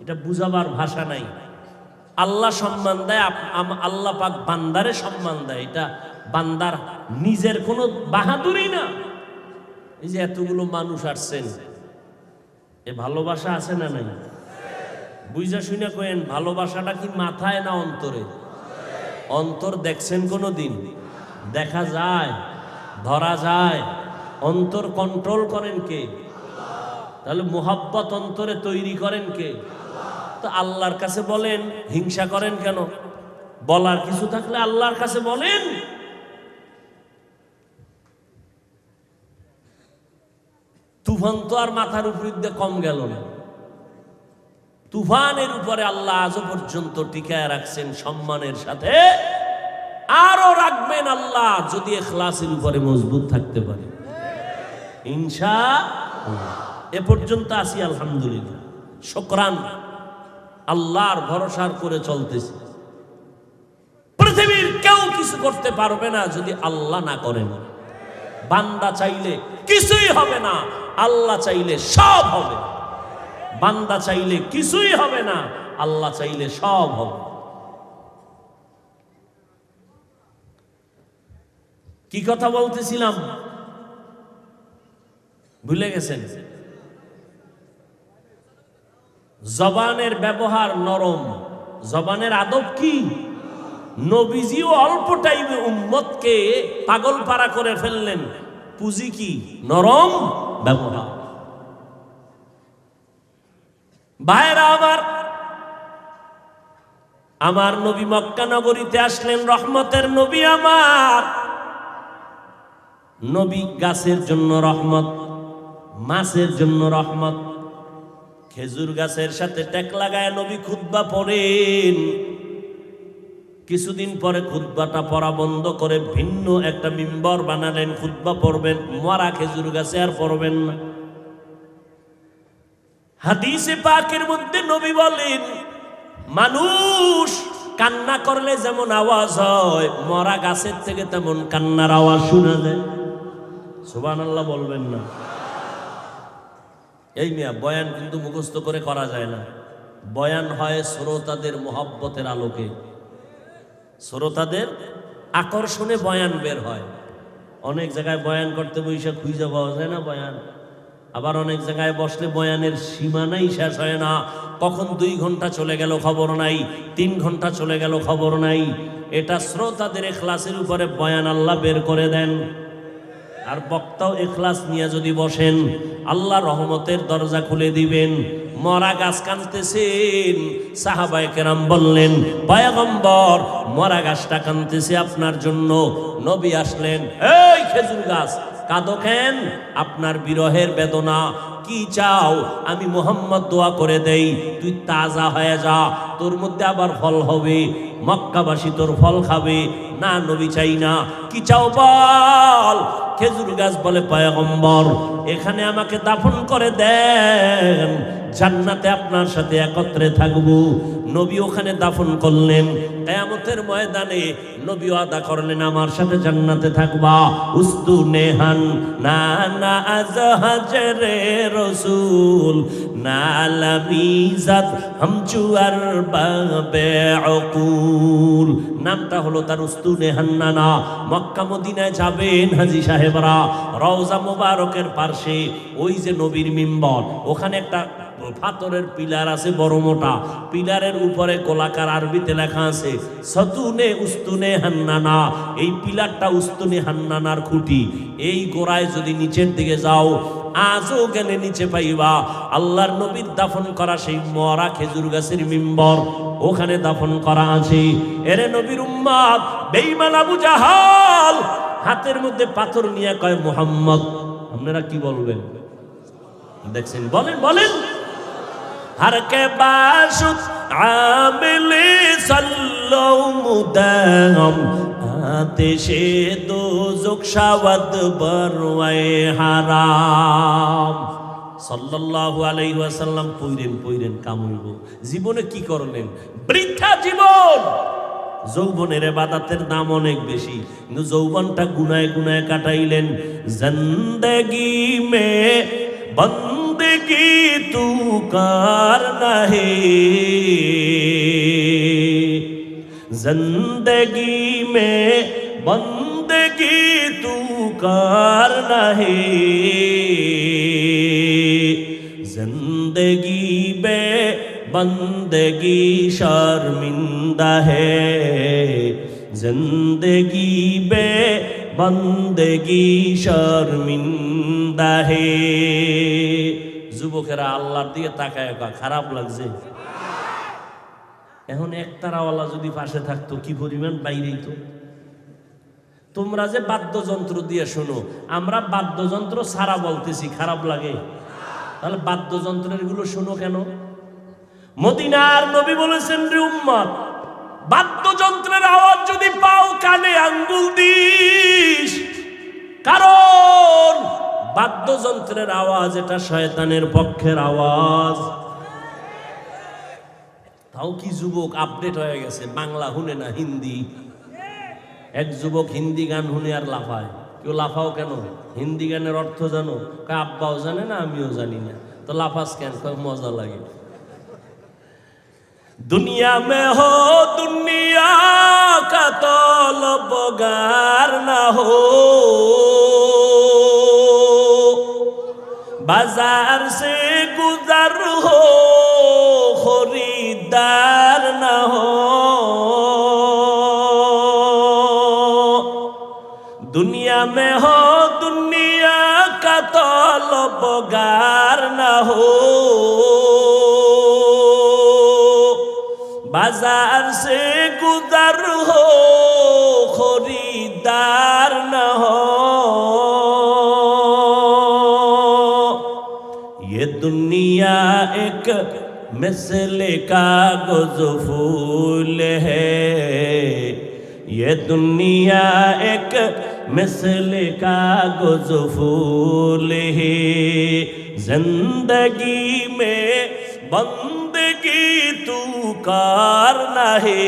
এটা বুঝাবার ভাষা নাই। আল্লাহ সম্মান দেয়, আল্লাহ পাক বান্দারে সম্মান দেয়, এটা বান্দার নিজের কোনো বাহাদুরি না। এই যে এতগুলো মানুষ আসছেন, এ ভালোবাসা আছে না নাই? বুঝা শুনে কেন, ভালোবাসাটা কি মাথায় না অন্তরে? অন্তর দেখছেন কোনো দিন? দেখা যায়, ধরা যায়। অন্তর কন্ট্রোল করেন কে? তাহলে মোহাব্বত অন্তরে তৈরি করেন কে? তো আল্লাহর কাছে বলেন, হিংসা করেন কেন? বলার কিছু থাকলে আল্লাহর কাছে বলেন। তুফান তো আর মাথার উপর দিয়ে কম গেল না। তুফানের উপরে আল্লাহ আজও পর্যন্ত টিকায় রাখছেন সম্মানের সাথে, আরো রাখবেন আল্লাহ যদি ইখলাসের উপরে মজবুত থাকতে পারে ইনশাআল্লাহ। এ পর্যন্ত আসি আলহামদুলিল্লাহ, শুকরান। আল্লাহর ভরসার করে চলতেছি। পৃথিবীর কেউ কিছু করতে পারবে না যদি আল্লাহ না করেন। বান্দা চাইলে কিছুই হবে না, আল্লাহ চাইলে সব হবে। বান্দা চাইলে কিছুই হবে না, আল্লাহ চাইলে সব হবে। কি কথা বলতেছিলাম ভুলে গেছেন? জবানের ব্যবহার নরম, জবানের আদব কি? নবীজিও অল্প টাইমে উম্মতকে পাগল পারা করে ফেললেন। পুঁজি কি? নরম ব্যবহার। ভাইরা আমার নবী মক্কা নগরীতে আসলেন, রহমতের নবী। আমার নবী গাছের জন্য রহমত, মাছের জন্য রহমত। খেজুর গাছের সাথে টেক লাগায় নবী খুতবা পড়েন। কিছুদিন পরে খুতবাটা পড়া বন্ধ করে ভিন্ন একটা মিম্বর বানালেন, খুতবা পড়বেন। মরা খেজুর গাছে আর পড়বেন না। হাদিসে পাকের মধ্যে নবী বলেন, মানুষ কান্না করলে যেমন আওয়াজ হয়, মরা গাছের থেকে তেমন কান্নার আওয়াজ শোনা যায়। সুবহানাল্লাহ বলবেন না? এই মিয়া বয়ান কিন্তু মুখস্থ করে করা যায় না। বয়ান হয় শ্রোতাদের মোহাব্বতের আলোকে, শ্রোতাদের আকর্ষণে বয়ান বের হয়। অনেক জায়গায় বয়ান করতে বসে খুঁজে পাওয়া যায় না বয়ান। আবার অনেক জায়গায় বসলে বয়ানের সীমানাই শেষ হয় না। কখন 2 ঘন্টা চলে গেল খবর নাই, 3 ঘন্টা চলে গেল খবর নাই। এটা শ্রোতাদের ইখলাসের উপরে বয়ান আল্লাহ বের করে দেন। আর বক্তাও ইখলাস নিয়ে যদি বসেন, আল্লাহ রহমতের দরজা খুলে দিবেন। মরা গাছ কাঁদতেছেন, সাহাবায়ে কেরাম বললেন, পয়গম্বর মরা গাছটা কাঁদতেছে আপনার জন্য। নবী আসলেন, এই খেজুর গাছ কাঁদো কেন? আপনার বিরহের বেদনা। কি চাও? আমি মুহাম্মদ দোয়া করে দেই, তুই তাজা হয়ে যা, তোর মধ্যে আবার ফল হবে, মক্কাবাসী তোর ফল খাবে। না নবী চাই না। কি চাও বল? খেজুর গাছ বলে, পয়গম্বর এখানে আমাকে দাফন করে দেন, জান্নাতে আপনার সাথে একত্রে থাকবো। নবী ওখানে দাফন করলেন। কিয়ামতের ময়দানে নবী ওয়াদা করলেন, আমার সাথে জান্নাতে থাকবা। উস্তুনে হান না না আজহাজরে রাসূল না লামিজাত হামচুয়ার বাবে উকুল। নামটা হলো তার উস্তুনে হান্নানা। মক্কা মদিনায় যাবেন হাজী সাহেবরা, রওজা মুবারকের পাশে ওই যে নবীর মিম্বর, ওখানে একটা পাথরের পিলার আছে বড় মোটা। পিলারের উপরে গোলাকার আরবিতে লেখা আছে সতুনে উস্তুনে হান্নানা। এই পিলারটা উস্তুনে হান্নানার খুঁটি। এই গোড়ায় যদি নিচের দিকে যাও, আজও গেলে নিচে পাইবা আল্লাহর নবীর দাফন করা সেই মরা খেজুর গাছের মিম্বর, ওখানে দাফন করা আছে। এরে নবীর উম্মত, বেঈমান আবু জাহাল হাতের মধ্যে পাথর নিয়ে কয়, মুহাম্মদ। আপনারা কি বলবেন? দেখছেন? বলেন বলেন। हर के बाशुद आमिले सल्लो मुदाम आतिशे दोज़ख शावद बरवाए हाराम। সাল্লাল্লাহু আলাইহি ওয়াসাল্লাম পইরেন কামুইব। জীবনে কি করলেন? বৃথা জীবন। যৌবনের ইবাদতের দাম অনেক বেশি, কিন্তু যৌবনটা গুনায় গুনায় কাটাইলেন। জিন্দেগি মে बंदगी तू करना है, जिंदगी में बंदगी तू करना है, जिंदगी में बंदगी शर्मिंदा है, जिंदगी में बंदगी शर्मिंदा है। যুবকেরা আল্লাহর দিকে তাকায়, খারাপ লাগছে। এখন একতারাওয়ালা যদি পাশে থাকতো কি পরিমাণ বাইরেই তো। তোমরা যে বাদ্যযন্ত্র দিয়ে শোনো, আমরা বাদ্যযন্ত্র ছাড়া বলতেছি, খারাপ লাগে? তাহলে বাদ্যযন্ত্রের গুলো শোনো কেন? মদিনার নবী বলেছেন, রে উম্মত, বাদ্যযন্ত্রের আওয়াজ যদি পাও কানে আঙ্গুল দিস, কারণ বাদ্যযন্ত্রের আওয়াজ এটা শয়তানের পক্ষের আওয়াজ। তাও কি যুবক আপডেট হয়ে গেছে, বাংলা শুনে না হিন্দি। এক যুবক হিন্দি গান শুনে আর লাফায়। কেউ লাফাও কেন? হিন্দি গানের অর্থ জানো? আব্বাও জানে না, আমিও জানি না। তো লাফাস কেন? মজা লাগে। दुनिया में हो दुनिया का तलबगार ना हो, बाजार से गुजर हो खरीदार ना हो। दुनिया में हो दुनिया का तलबगार ना हो, बाजार से गुजर हो खरीदार न हो। ये दुनिया एक मिसले कागज फूल है, ये दुनिया एक मिसले कागज फूल है। जिंदगी में बंदगी तू करना है,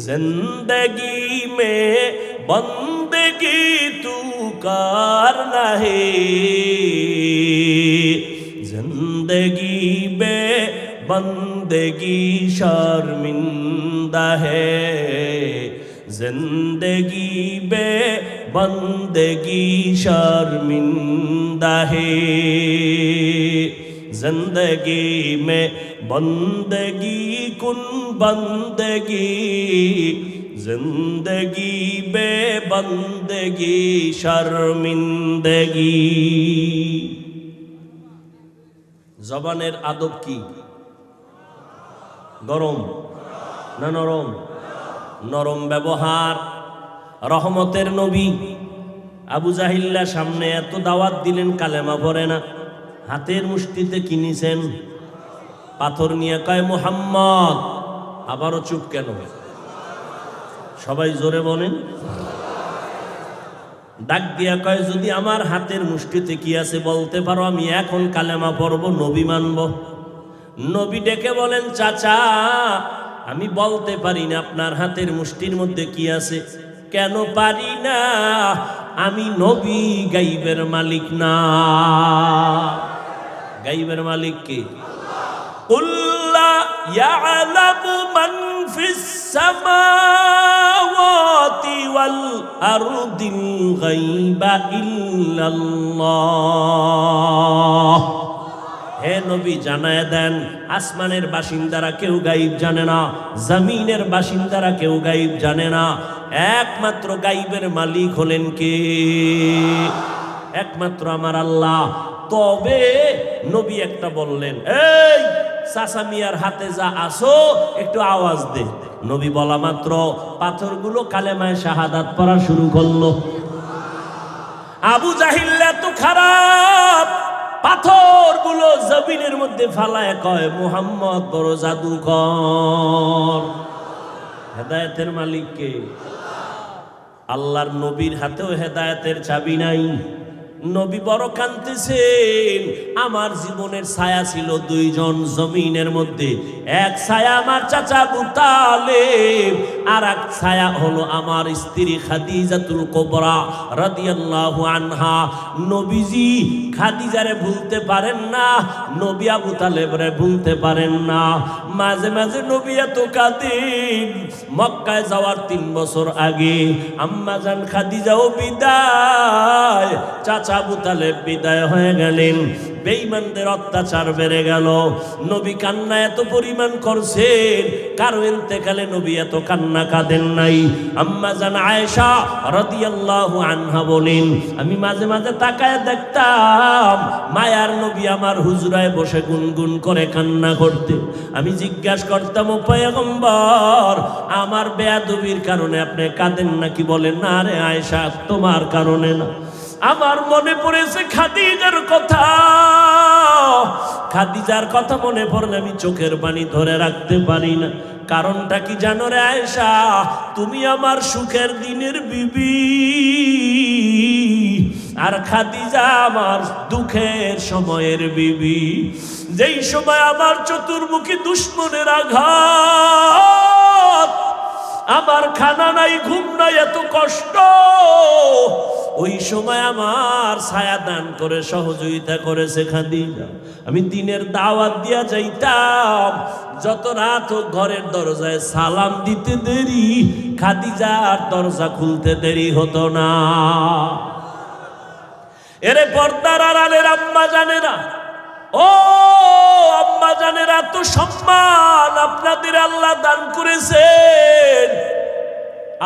जिंदगी में बंदगी तू करना है। जिंदगी में बंदगी शर्मिंदा है, जिंदगी में बंदगी शर्मिंदा है। जिंदगी में बंदगी कुन बंदगी, जिंदगी में बंदगी शर्मिंदगी। জবানের আদব কি? গরম না নরম? নরম ব্যবহার। রহমতের নবী আবু জাহিল্লা সামনে এত দাওয়াত দিলেন, কালেমা পড়ে না। হাতের মুষ্টিতে কিনেছেন পাথর নিয়ে, কয় মুহাম্মদ। আবারও চুপ কেন? সবাই জোরে বলেন। ডাক দিয়া কয়, যদি আমার হাতের মুষ্টিতে কি আছে বলতে পারো, আমি এখন কালেমা পড়ব, নবী মানব। নবী ডেকে বলেন, চাচা আমি বলতে পারি না আপনার হাতের মুষ্টির মধ্যে কি আছে। কেন পারি না? আমি নবী, গাইবের মালিক না। গাইবের মালিক কে? কুল্লা ইয়ালামু মান ফিস সামাওয়াতি ওয়াল আরদিল গায়বা ইল্লাল্লাহ। হে নবী জানায় দেন, আসমানের বাসিন্দারা কেউ গায়েব জানে না, জমিনের বাসিন্দারা কেউ গায়েব জানে না। একমাত্র গায়েবের মালিক হলেন কে? একমাত্র আমার আল্লাহ। তবে নবী একটা বললেন, এই চাচা মিয়ার হাতে যা আসো একটু আওয়াজ দে। নবী বলা মাত্র পাথরগুলো কালেমায়ে শাহাদাত পড়া শুরু করলো। আবু জাহিল এত খারাপ, পাথরগুলো জমিনের মধ্যে ফালায় কয়, মুহাম্মদ বড় জাদুকর। হেদায়েতের মালিক কে? আল্লাহর নবীর হাতেও হেদায়েতের চাবি নাই। নবী বড় কাঁদতেছেন। আমার জীবনের ছায়া ছিল দুইজন জমিনের মধ্যে, এক ছায়া আমার চাচা আবু তালেব, আর এক ছায়া হলো আমার স্ত্রী খাদিজাতুল কুবরা রাদিয়াল্লাহু আনহা। নবীজি খাদিজারে ভুলতে পারেন না, নবী আবু তালেবরে ভুলতে পারেন না। মাঝে মাঝে নবী এত কাঁদেন, মক্কায় যাওয়ার 3 বছর আগে আম্মা জান খাদিজাও বিদায়, চাচা আবু তালেব বিদায় হয়ে গেলেন। বেঈমানদের অত্যাচার বেড়ে গেল। নবী কান্না এত পরিমাণ করছেন, কারো ইন্তেকালে নবী এত কান্না কাঁদেন নাই। আম্মা জান আয়েশা রাদিয়াল্লাহু আনহা বলেন, আমি মাঝে মাঝে তাকায় দেখতাম মায়ার নবী আমার হুজরায় বসে গুনগুন করে কান্না করতে। আমি জিজ্ঞাসা করতাম, ও পয়গম্বর, আমার বেয়াদবির কারণে আপনি কাঁদেন নাকি? বলেন, না রে আয়েশা, তোমার কারণে না। আমার মনে পড়েছে খাদিজার কথা। খাদিজার কথা মনে পড়লে আমি চোখের পানি ধরে রাখতে পারি না। কারণটা কি জানো রে আয়েশা? তুমি আমার সুখের দিনের বিবি, আর খাদিজা আমার দুঃখের সময়ের বিবি। যেই সময় আমার চতুর্মুখী দুশ্মনের আঘাত, আমার খানা নাই, ঘুম নাই, এত কষ্ট, ওই সময় আমার ছায়া দান করে সহযোগিতা করেছে খাদিজা। আমি দিনের দাওয়াত দিয়া যাইতাম, যত রাত হোক ঘরের দরজায় সালাম দিতে দেরি, খাদিজার দরজা খুলতে দেরি হতো না। এরে পর্দার আড়ালের আম্মা জানেরা, ও আম্মা জানেরা, তো সম্মান আপনাদের আল্লাহ দান করেছেন।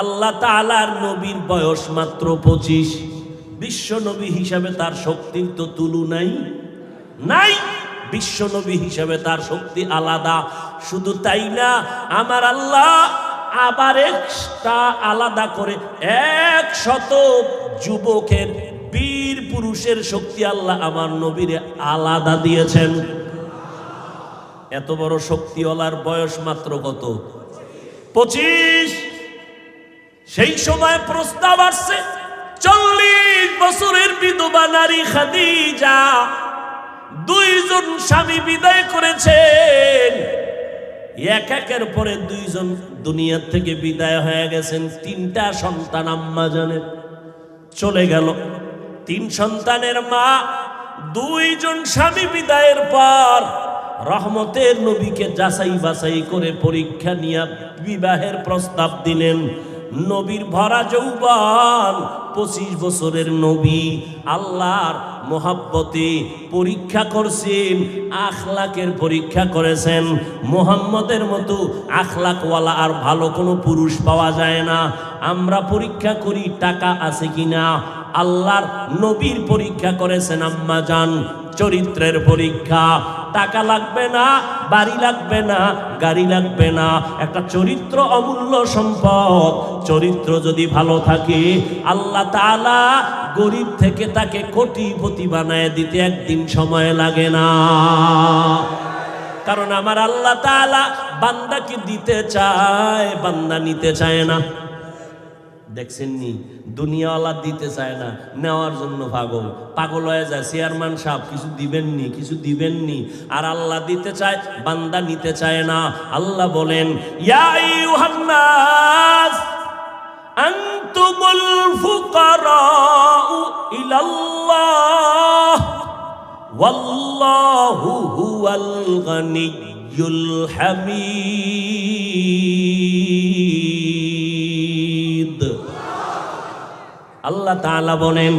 আল্লাহ তাআলার নবীর বয়স মাত্র 25। বিশ্ব নবী হিসাবে তার শক্তির তো তুলনাই নাই। বিশ্ব নবী হিসাবে তার শক্তি আলাদা। শুধু তাই না, আমার আল্লাহ আবার একটা আলাদা করে 100 যুবকের, বীর পুরুষের শক্তি আল্লাহ আমার নবীরে আলাদা দিয়েছেন। এত বড় শক্তিওয়ালার বয়স মাত্র কত? 25। সেই সময় প্রস্তাব আসছে, 40 বছরের বিধবা নারী খাদিজা 2 জন স্বামী বিদায় করেছেন। একের পরে 2 জন দুনিয়ার থেকে বিদায় হয়ে গেছেন। 3টা সন্তান আম্মা জানের চলে গেল। 3 সন্তানের মা 2 জন স্বামী বিদায়ের পর রহমতের নবীকে যাচাই বাছাই করে পরীক্ষা নিয়ে বিবাহের প্রস্তাব দিলেন। নবীর ভরা যৌবন, 25 বছরের নবী আল্লাহর মোহাব্বতে পরীক্ষা করছেন, আখলাকের পরীক্ষা করেছেন। মুহাম্মদের মতো আখলাকওয়ালা আর ভালো কোনো পুরুষ পাওয়া যায় না। আমরা পরীক্ষা করি টাকা আছে কিনা, আল্লাহর নবীর পরীক্ষা করেছেন আম্মা জান, চরিত্রের পরীক্ষা। টাকা লাগবে না, বাড়ি লাগবে না, গাড়ি লাগবে না, একটা চরিত্র অমূল্য সম্পদ। চরিত্র যদি ভালো থাকে, আল্লাহ তাআলা গরিব থেকে তাকে কোটিপতি বানায় দিতে একদিন সময় লাগে না। কারণ আমার আল্লাহ তাআলা বান্দাকে দিতে চায়, বান্দা নিতে চায় না। দেখছেন নি, দুনিয়াওয়ালা দিতে চায় না, নেওয়ার জন্য পাগল পাগল হয়ে যায়। চেয়ারম্যান সাহেব কিছু দিবেননি, কিছু দিবেননি, আর আল্লাহ দিতে চায়, বান্দা নিতে চায় না। আল্লাহ বলেন, ইয়া আইয়ুহান নাস আনতুমুল ফুকারাউ ইলাল্লাহ ওয়াল্লাহু হুয়াল গানিয়্যুল হামিদ। আল্লাহ তাআলা বলেন,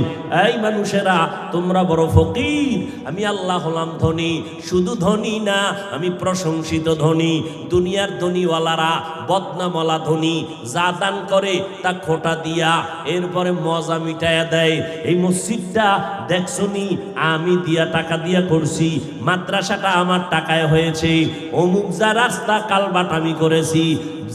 এই মানুষেরা তোমরা বড় ফকির, আমি আল্লাহ হলাম ধনী। শুধু ধনী না, আমি প্রশংসিত ধনী। দুনিয়ার ধনীওয়ালারা বদনামওয়ালা ধনী, যা দান করে তা খোটা দিয়া এরপরে মজা মিটায়া দেয়। এই মসজিদটা দেখছনি, আমি দিয়া টাকা দিয়া করছি, মাদ্রাসাটা আমার টাকায় হয়েছে, অমুক যা রাস্তা কালবাট আমি করেছি।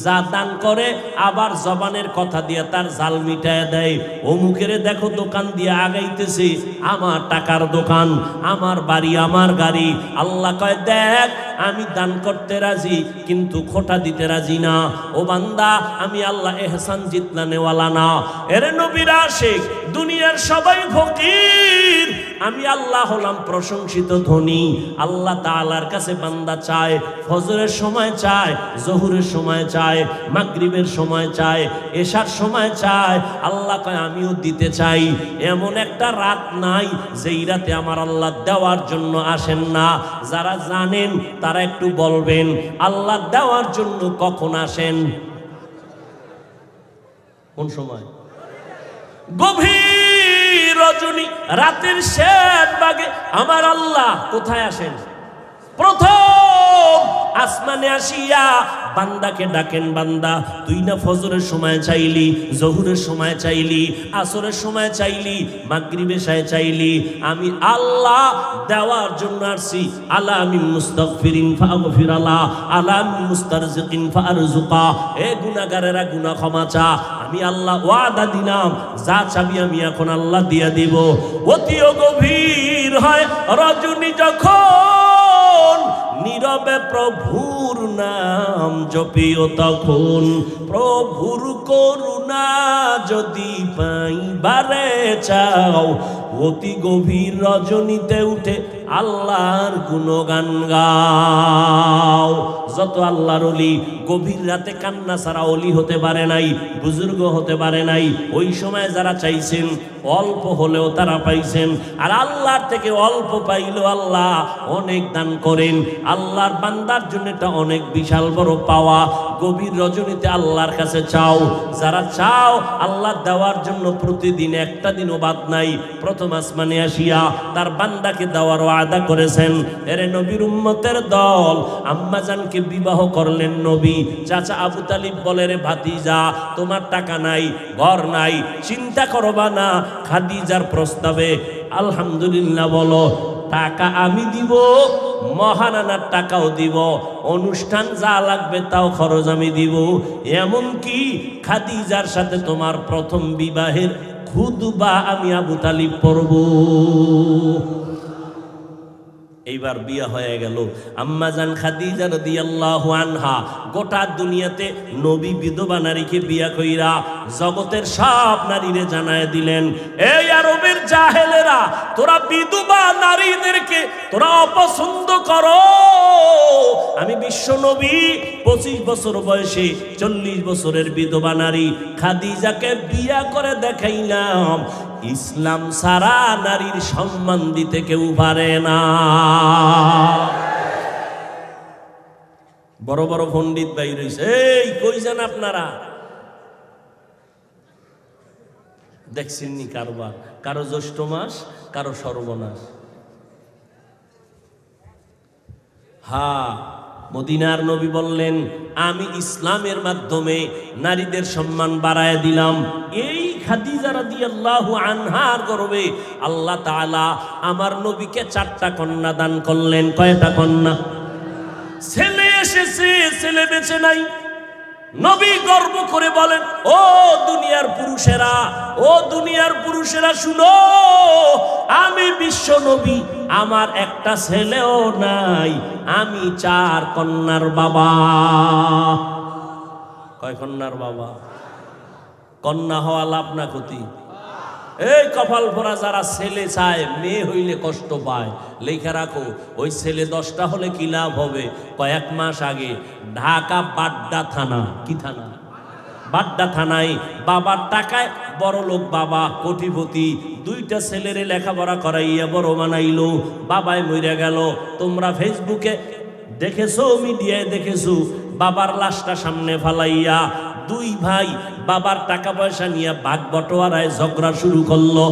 যা দান করে আবার জবানের কথা দিয়ে তার জাল মিটায় দেয়। অমুকেরে দেখো দোকান দিয়ে আগাইতেছে, আমার টাকার দোকান, আমার বাড়ি, আমার গাড়ি। আল্লাহ কয়, দেখ আমি দান করতে রাজি, কিন্তু খোটা দিতে রাজি না। ও বান্দা, আমি আল্লাহ এহসান জিতনা নেওয়ালা না। এরে নবীর আশিক, দুনিয়ার সবাই ফকির, আমি আল্লাহ হলাম প্রশংসিত ধনী। আল্লাহ তাআলার কাছে বান্দা চায়, ফজরের সময় চায়, জোহরের সময় চায়, মাগরিবের সময় চায়, এশার সময় চায়। আল্লাহ কয়, আমিও দিতে চাই। এমন একটা রাত নাই যেই রাতে আমার আল্লাহ দেওয়ার জন্য আসেন না। যারা জানেন তারা একটু বলবেন, আল্লাহ দেওয়ার জন্য কখন আসেন? কোন সময়? গভীর রজনী, রাতের শেষ ভাগে আমার আল্লাহ কোথায় আসেন? প্রথম আসমানে আসিয়া বান্দাকে ডাকেন, বান্দা তুই না ফজরের সময় চাইলি, জোহরের সময় চাইলি, আসরের সময় চাইলি, মাগরিবের সময় চাইলি, আমি আল্লাহ দেওয়ার জন্য আসছি। আলা মিন মুস্তাগফিরিন ফাগফির আলা, আলা মিন মুস্তারজিকিন ফারজুকা। এ গুনাহগারেরা গুনাহ ক্ষমা চা, আমি আল্লাহ ওয়াদা দিলাম, যা চাবি আমি এখন আল্লাহ দিয়া দিব। অতিও গভীর হয় রজনী যখন, নীরবে প্রভুর নাম জপিও তখন। প্রভুর করুণা যদি পাইবারে চাও, অতি গভীর রজনীতে উঠে আল্লাহর গুণগান গাও। যত আল্লাহর ওলি গভীর রাতে কান্না ছাড়া ওলি হতে পারে নাই, বুজুর্গ হতে পারে নাই। ওই সময় যারা চাইছেন অল্প হলেও তারা পাইছেন, আর আল্লাহর থেকে অল্প পাইলেও আল্লাহ অনেক দান করেন। আল্লাহর বান্দার জন্য এটা অনেক বিশাল বড় পাওয়া। গভীর রজনীতে আল্লাহর কাছে চাও, যারা চাও আল্লাহ দেওয়ার জন্য প্রতিদিন একটা দিনও বাদ নাই। প্রথম আসমানে আসিয়া তার বান্দাকে দেওয়ার ওয়াদা করেছেন। এরে নবীর উম্মতের দল, আম্মাজানকে বিবাহ করলেন নবী। চাচা আবু তালিব বলে, রে ভাতিজা, তোমার টাকা নাই, ঘর নাই, চিন্তা করবা না, খাদিজার প্রস্তাবে আলহামদুলিল্লাহ বলো। টাকা আমি দিব, মহানানার টাকাও দিব, অনুষ্ঠান যা লাগবে তাও খরচ আমি দিব। এমনকি খাদিজার সাথে তোমার প্রথম বিবাহের খুতবা আমি আবু তালিব পড়ব। এইবার বিয়া হয়ে গেল। আম্মাজান খাদিজা রাদিয়াল্লাহু আনহা গোটা দুনিয়াতে নবী বিধবা নারীকে বিয়া কইরা জগতের সব নারীরে জানায় দিলেন, এই আরবের জাহেলেরা, তোরা বিধবা নারীদেরকে তোরা অপছন্দ করো। আমি বিশ্ব নবী 25 বছর বয়সে 40 বছরের বিধবা নারী খাদিজাকে বিয়া করে দেখাইলাম। ইসলাম সারা নারীর সম্মান দিতে কেউ পারে না। বড় বড় পণ্ডিত ভাই রয়েছে, এই কই যান আপনারা? দেখছেন নি কারবার, কারো জ্যৈষ্ঠ মাস, কারো সর্বনাশ। হ্যাঁ, মদিনার নবী বললেন, আমি ইসলামের মাধ্যমে নারীদের সম্মান বাড়ায় দিলাম। এই খাদিজা রাদিয়াল্লাহু আনহার গর্বে আল্লাহ তাআলা আমার নবীকে 4টা কন্যা দান করলেন। কয়টা কন্যা? ছেলে এসেছে, ছেলে বেঁচে নাই। নবী গর্ব করে বলেন, ও দুনিয়ার পুরুষেরা, ও দুনিয়ার পুরুষেরা শুনো, আমি বিশ্ব নবী, আমার একটা ছেলেও নাই, আমি 4 কন্যার বাবা। কয় কন্যার বাবা? কন্যা হওয়া লাভ না ক্ষতি? এই কপাল ভরা যারা ছেলে চায়, মেয়ে হইলে কষ্ট পায়, লেখা রাখো, ওই ছেলে 10টা হলে কি লাভ হবে? কয়েক মাস আগে ঢাকা বাড্ডা থানা, কি থানা? বাড্ডা থানায় বাবার টাকায় বড় লোক বাবা, কোটিপতি, 2টা ছেলেরে লেখাপড়া করাইয়া বড় বানাইলো। বাবাই মরে গেল। তোমরা ফেসবুকে দেখেছো, মিডিয়ায় দেখেছো, বাবার লাশটা সামনে ফালাইয়া 2 ভাই বাবার টাকা পয়সা নিয়ে ভাগ বটোয়ারায় ঝগড়া শুরু করলো।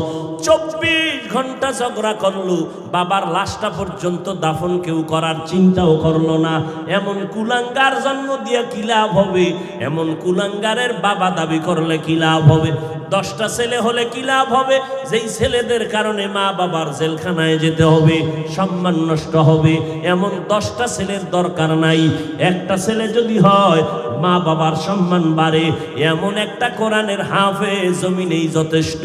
24 ঘন্টা ঝগড়া করলো, বাবার লাশটা পর্যন্ত দাফন কেউ করার চিন্তাও করলো না। এমন কুলাঙ্গার জন্ম দিয়ে কি লাভ হবে? এমন কুলাঙ্গারের বাবা দাবি করলে কি লাভ হবে? 10টা ছেলে হলে কি লাভ হবে? যেই ছেলেদের কারণে মা বাবার জেলখানায় যেতে হবে, সম্মান নষ্ট হবে। এমন 10টা ছেলের দরকার নাই। একটা ছেলে যদি হয়, মা বাবার সম্মান বাড়ে। এমন একটা কোরআনের হাফেজ জমিনেই যথেষ্ট।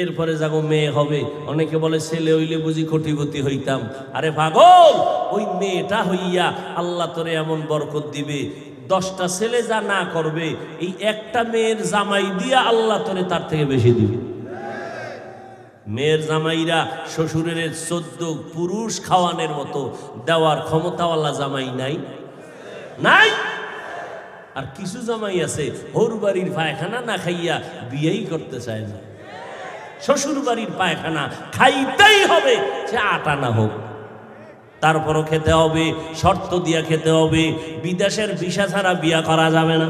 এরপরে যাগো মেয়ে হবে। অনেকে বলে ছেলে হইলে বুঝি কোটিপতি হইতাম। আরে পাগল, ওই মেয়েটা হইয়া আল্লাহ তোরে এমন বরকত দিবে, 10টা ছেলে যা না করবে, এই একটা মেয়ের জামাই দিয়া আল্লাহ তোরে তার থেকে বেশি দিবে। মেয়ের জামাইরা শ্বশুরের 14 পুরুষ খাওয়ানোর মতো দেওয়ার ক্ষমতাওয়ালা জামাই নাই? নাই। আর কিছু জামাই আছে, হোর বাড়ির পায়খানা না খাইয়া বিয়েই করতে চায় না। শ্বশুর বাড়ির পায়খানা খাইতেই হবে, সে 8 আনা হোক, তারপরও খেতে হবে, শর্ত দিয়া খেতে হবে। বিদেশের ভিসা ছাড়া বিয়া করা যাবে না।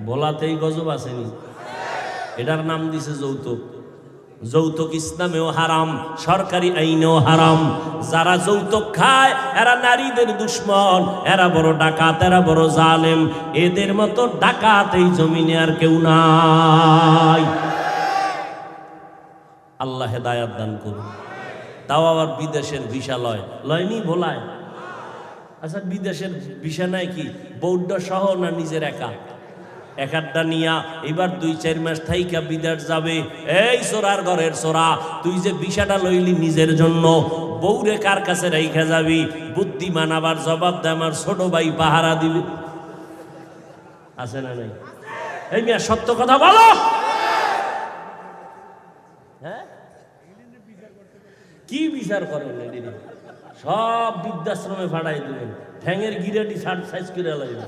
বলাতেই গজব আসেনি? এটার নাম দিছে যৌতুক। যৌতুক ইসলামেও হারাম, সরকারি আইনেও হারাম। যারা যৌতুক খায় এরা নারীদের দুশ্মন, এরা বড় ডাকাত, এরা বড় জালেম। এদের মতো ডাকাত এই জমিনে আর কেউ নাই। আল্লাহ হেদায়াত দান করুন। তাও আবার বিদেশের ভিসা লয়নি ভোলায়। আচ্ছা, বিদেশের ভিসা নাই কি বৌদ্ধ সহ না নিজের একাড্ডা নিয়া এবার 2-4 মাস থাইকা বিদেশ যাবে। এই চোরার ঘরের চোরা, তুই যে ভিসাটা লইলি নিজের জন্য, বউরে কার কাছে রাইখা যাবি? বুদ্ধিমান আবার জবাব দেয়, আমার ছোট ভাই পাহারা দিবে। আছে না নাই? এই মিয়া সত্য কথা বলো। হ্যাঁ, কি বিচার করেন এদিকে? সব বৃদ্ধাশ্রমে ফাড়াই দেবেন, ঠ্যাঙের গিরাটি সাইজ করে লাগবে।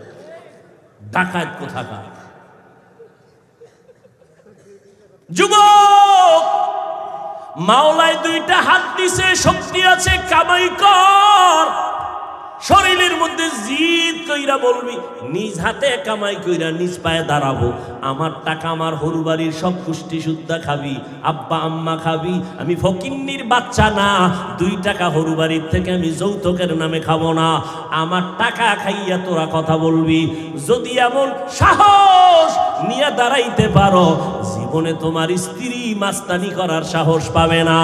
ডাকাত কোথাকার! যুবক, মাওলায় দুইটা হাত দিছে, শক্তি আছে, কামাই কর। শরীরের মধ্যে জিদ কইরা বলবি, নিজ হাতে কামাই কইরা নিজ পায়ে দাঁড়াবো। আমার টাকা আমার হরু বাড়ির সব কুষ্টি সুদ্ধা খাবি, আব্বা আম্মা খাবি। আমি ফকিন্নির বাচ্চা না, 2 টাকা হরু বাড়ির থেকে আমি যৌতুকের নামে খাবো না। আমার টাকা খাইয়া তোরা কথা বলবি। যদি এমন সাহস নিয়ে দাঁড়াইতে পারো, জীবনে তোমার স্ত্রী মাস্তানি করার সাহস পাবে না।